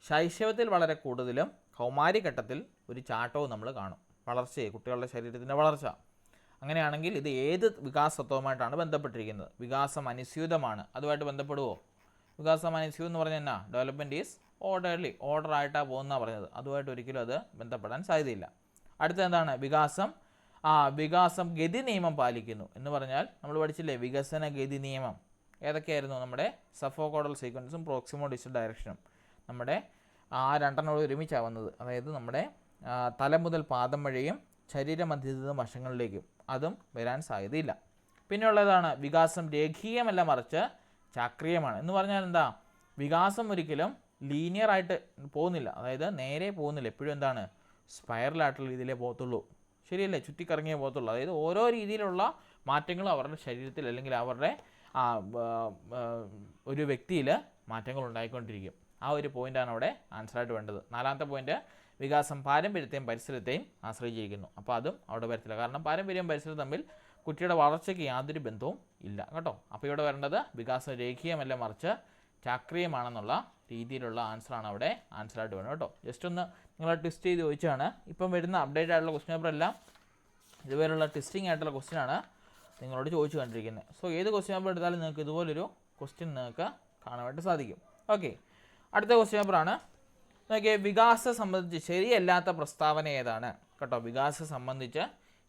ശൈശവത്തിൽ വളരെ കൂടുതലും കൗമാരഘട്ടത്തിൽ ഒരു ചാട്ടവും നമ്മൾ കാണും. വളർച്ചയെ, കുട്ടികളുടെ ശരീരത്തിൻ്റെ വളർച്ച. അങ്ങനെയാണെങ്കിൽ ഇത് ഏത് വികാസ തത്വവുമായിട്ടാണ് ബന്ധപ്പെട്ടിരിക്കുന്നത്? വികാസം അനിശ്ചിതമാണ്. അതുമായിട്ട് ബന്ധപ്പെടുമോ? വികാസം അനിശ്ചിതം എന്ന് പറഞ്ഞാൽ എന്നാ? ഡെവലപ്മെൻറ്റ് ഈസ് ഓർഡർ ആയിട്ടാണ് പോകുന്നതാണ് പറഞ്ഞത്. അതുമായിട്ട് ഒരിക്കലും അത് ബന്ധപ്പെടാൻ സാധ്യതയില്ല. അടുത്ത എന്താണ്? വികാസം ഗതി നിയമം പാലിക്കുന്നു എന്ന് പറഞ്ഞാൽ നമ്മൾ പഠിച്ചില്ലേ വികസന ഗതി നിയമം ഏതൊക്കെയായിരുന്നു? നമ്മുടെ സഫോകോഡൽ സീക്വൻസും പ്രോക്സിമോ ഡിസ്റ്റൽ ഡയറക്ഷനും നമ്മുടെ ആ 2 ഒരുമിച്ചാണ് വന്നത്. അതായത് നമ്മുടെ തല മുതൽ പാദം വഴിയും ശരീരമധ്യത്തിൽ വശങ്ങളിലേക്കും അതും വരാൻ സാധ്യതയില്ല. പിന്നെയുള്ളതാണ് വികാസം രേഖീയമല്ല മറിച്ച് ചാക്രീയമാണ് എന്ന് പറഞ്ഞാൽ എന്താ? വികാസം ഒരിക്കലും ലീനിയർ ആയിട്ട് പോകുന്നില്ല, അതായത് നേരെ പോകുന്നില്ല. എപ്പോഴും എന്താണ്? സ്പൈറലായിട്ടുള്ള രീതിയിലേ പോകത്തുള്ളൂ. ശരിയല്ലേ? ചുറ്റിക്കറങ്ങിയേ പോകത്തുള്ളൂ. അതായത് ഓരോ രീതിയിലുള്ള മാറ്റങ്ങളും അവരുടെ ശരീരത്തിൽ അല്ലെങ്കിൽ അവരുടെ ആ ഒരു വ്യക്തിയിൽ മാറ്റങ്ങൾ ഉണ്ടായിക്കൊണ്ടിരിക്കും. ആ ഒരു പോയിൻ്റാണ് അവിടെ ആൻസറായിട്ട് വേണ്ടത്. നാലാമത്തെ പോയിൻ്റ് വികാസം പാരമ്പര്യത്തെയും പരിസരത്തെയും ആശ്രയിച്ചിരിക്കുന്നു. അപ്പോൾ അതും അവിടെ വരത്തില്ല, കാരണം പാരമ്പര്യവും പരിസരവും തമ്മിൽ കുട്ടിയുടെ വളർച്ചയ്ക്ക് യാതൊരു ബന്ധവും ഇല്ല കേട്ടോ. അപ്പോൾ ഇവിടെ വരേണ്ടത് വികാസം രേഖീയമല്ല മറിച്ച് ചാക്രിയമാണെന്നുള്ള രീതിയിലുള്ള ആൻസറാണ് അവിടെ ആൻസറായിട്ട് വേണം കേട്ടോ. ജസ്റ്റ് ഒന്ന് നിങ്ങൾ ടെസ്റ്റ് ചെയ്ത് ചോദിച്ചാണ്. ഇപ്പം വരുന്ന അപ്ഡേറ്റ് ആയിട്ടുള്ള ക്വസ്റ്റ്യൻ പേപ്പർ എല്ലാം ഇതുപോലുള്ള ടെസ്റ്റിംഗ് ആയിട്ടുള്ള ക്വസ്റ്റ്യനാണ് നിങ്ങളോട് ചോദിച്ചു കണ്ടിരിക്കുന്നത്. സോ ഏത് ക്വസ്റ്റ്യൻ പേപ്പർ എടുത്താലും നിങ്ങൾക്ക് ഇതുപോലൊരു ക്വസ്റ്റ്യൻ നിങ്ങൾക്ക് കാണാനായിട്ട് സാധിക്കും. ഓക്കെ, അടുത്ത ക്വസ്റ്റ്യൻ പേപ്പറാണ്. നോക്കിയേ, വികാസം സംബന്ധിച്ച് ശരിയല്ലാത്ത പ്രസ്താവന ഏതാണ് കേട്ടോ. വികാസം സംബന്ധിച്ച്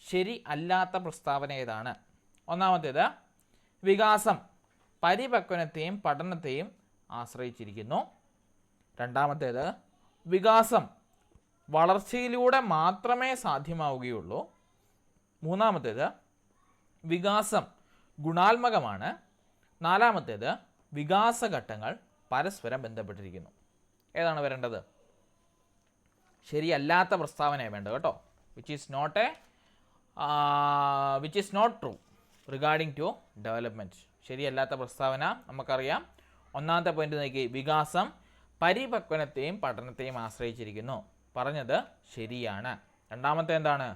ശരി അല്ലാത്ത പ്രസ്താവന ഏതാണ്? ഒന്നാമത്തേത്, വികാസം പരിപക്വനത്തെയും പഠനത്തെയും ആശ്രയിച്ചിരിക്കുന്നു. രണ്ടാമത്തേത്, വികാസം വളർച്ചയിലൂടെ മാത്രമേ സാധ്യമാവുകയുള്ളൂ. മൂന്നാമത്തേത്, വികാസം ഗുണാത്മകമാണ്. നാലാമത്തേത്, വികാസഘട്ടങ്ങൾ പരസ്പരം ബന്ധപ്പെട്ടിരിക്കുന്നു. ഏതാണ് വരേണ്ടത്? ശരിയല്ലാത്ത പ്രസ്താവനയാണ് വേണ്ടത് കേട്ടോ. Which is not true regarding to development. ശരിയല്ലാത്ത പ്രസ്താവന നമുക്കറിയാം. ഒന്നാമത്തെ പോയിന്റ് നോക്കി, വികാസം പരിപക്വനത്തെയും പഠനത്തെയും ആശ്രയിച്ചിരിക്കുന്നു. പറഞ്ഞത് ശരിയാണ്. രണ്ടാമത്തെ എന്താണ്?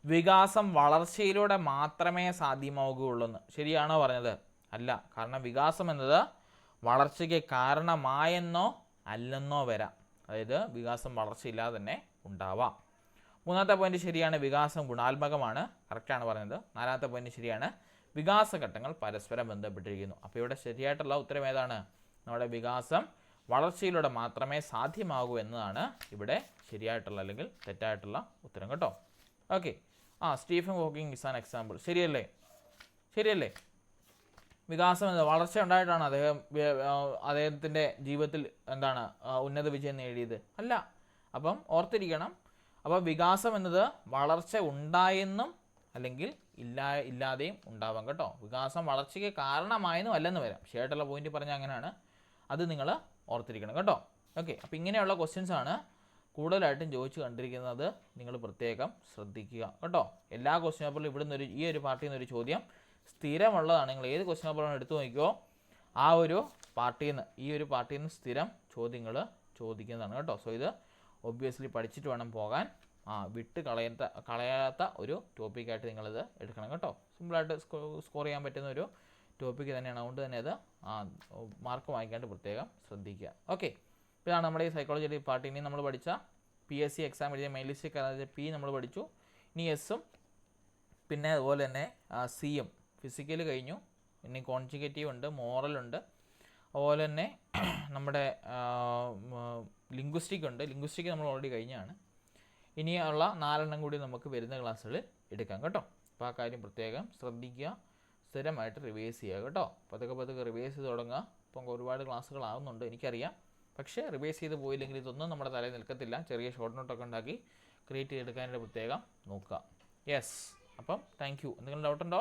വികാസം വളർച്ചയിലൂടെ മാത്രമേ സാധ്യമാവുകയുള്ളൂ എന്ന്. ശരിയാണോ പറഞ്ഞത്? അല്ല, കാരണം വികാസം എന്നത് വളർച്ചയ്ക്ക് കാരണമായെന്നോ അല്ലെന്നോ വരാം. അതായത് വികാസം വളർച്ചയില്ലാതെ തന്നെ ഉണ്ടാവാം. മൂന്നാമത്തെ പോയിന്റ് ശരിയാണ്, വികാസം ഗുണാത്മകമാണ്, കറക്റ്റാണ് പറഞ്ഞത്. നാലാമത്തെ പോയിന്റ് ശരിയാണ്, വികാസഘട്ടങ്ങൾ പരസ്പരം ബന്ധപ്പെട്ടിരിക്കുന്നു. അപ്പോൾ ഇവിടെ ശരിയായിട്ടുള്ള ഉത്തരം ഏതാണ്? നമ്മുടെ വികാസം വളർച്ചയിലൂടെ മാത്രമേ സാധ്യമാകൂ എന്നതാണ് ഇവിടെ ശരിയായിട്ടുള്ള അല്ലെങ്കിൽ തെറ്റായിട്ടുള്ള ഉത്തരം കേട്ടോ. Okay, Stephen Hawking is an example. ശരിയല്ലേ? വികാസം എന്നത് വളർച്ച ഉണ്ടായിട്ടാണ് അദ്ദേഹത്തിൻ്റെ ജീവിതത്തിൽ എന്താണ് ഉന്നത വിജയം നേടിയത്? അല്ല. അപ്പം ഓർത്തിരിക്കണം. അപ്പോൾ വികാസം എന്നത് വളർച്ച ഉണ്ടായെന്നും അല്ലെങ്കിൽ ഇല്ലാതെയും ഉണ്ടാവാം കേട്ടോ. വികാസം വളർച്ചയ്ക്ക് കാരണമായെന്നും അല്ലെന്ന് വരാം. ശരിയായിട്ടുള്ള പോയിന്റ് പറഞ്ഞാൽ അങ്ങനെയാണ്. അത് നിങ്ങൾ ഓർത്തിരിക്കണം കേട്ടോ. ഓക്കെ, അപ്പോൾ ഇങ്ങനെയുള്ള ക്വസ്റ്റ്യൻസ് ആണ് കൂടുതലായിട്ടും ചോദിച്ചു കണ്ടിരിക്കുന്നത്. നിങ്ങൾ പ്രത്യേകം ശ്രദ്ധിക്കുക കേട്ടോ. എല്ലാ ക്വസ്റ്റ്യൻ പേപ്പറിലും ഇവിടുന്ന് ഈ ഒരു പാർട്ടിയിൽ നിന്നൊരു ചോദ്യം സ്ഥിരമുള്ളതാണ്. നിങ്ങൾ ഏത് ക്വസ്റ്റ്യൻ പേപ്പറാണ് എടുത്തു നോക്കിയോ ഈ ഒരു പാർട്ടിയിൽ നിന്ന് സ്ഥിരം ചോദ്യങ്ങൾ ചോദിക്കുന്നതാണ് കേട്ടോ. സോ ഇത് ഒബ്വിയസ്ലി പഠിച്ചിട്ട് വേണം പോകാൻ. വിട്ട് കളയാത്ത ഒരു ടോപ്പിക്കായിട്ട് നിങ്ങളിത് എടുക്കണം കേട്ടോ. സിമ്പിളായിട്ട് സ്കോർ ചെയ്യാൻ പറ്റുന്ന ഒരു ടോപ്പിക്ക് തന്നെയാണ്. അതുകൊണ്ട് തന്നെ അത് മാർക്ക് വാങ്ങിക്കാണ്ട് പ്രത്യേകം ശ്രദ്ധിക്കുക. ഓക്കെ, ഇതാണ് നമ്മുടെ ഈ സൈക്കോളജി പാർട്ടി. ഇനി നമ്മൾ പഠിച്ച PSC എക്സാം എഴുതിയ മെയിൻ ലിസ്റ്റ് P നമ്മൾ പഠിച്ചു. ഇനി എസ്സും പിന്നെ അതുപോലെ തന്നെ സിയും ഫിസിക്കൽ കഴിഞ്ഞു. ഇനി കോൺജുഗേറ്റീവ് ഉണ്ട്, മോറലുണ്ട്, അതുപോലെ തന്നെ നമ്മുടെ ലിംഗ്വിസ്റ്റിക് ഉണ്ട്. ലിംഗ്വിസ്റ്റിക് നമ്മൾ ഓൾറെഡി കഴിഞ്ഞാണ്. ഇനിയുള്ള 4 കൂടി നമുക്ക് വരുന്ന ക്ലാസ്സുകളിൽ എടുക്കാം കേട്ടോ. അപ്പോൾ ആ കാര്യം പ്രത്യേകം ശ്രദ്ധിക്കുക. സ്ഥിരമായിട്ട് റിവൈസ് ചെയ്യുക കേട്ടോ. പതുക്കെ റിവൈസ് ചെയ്ത് തുടങ്ങുക. ഇപ്പം ഒരുപാട് ക്ലാസ്സുകളാവുന്നുണ്ട് എനിക്കറിയാം. പക്ഷേ റിവൈസ് ചെയ്ത് പോയില്ലെങ്കിൽ ഇതൊന്നും നമ്മുടെ തലയിൽ നിൽക്കത്തില്ല. ചെറിയ ഷോർട്ട് നോട്ടൊക്കെ ഉണ്ടാക്കി ക്രിയേറ്റ് ചെയ്തെടുക്കാനായിട്ട് പ്രത്യേകം നോക്കുക. യെസ്, അപ്പം താങ്ക് യു. എന്തെങ്കിലും ഡൗട്ടുണ്ടോ?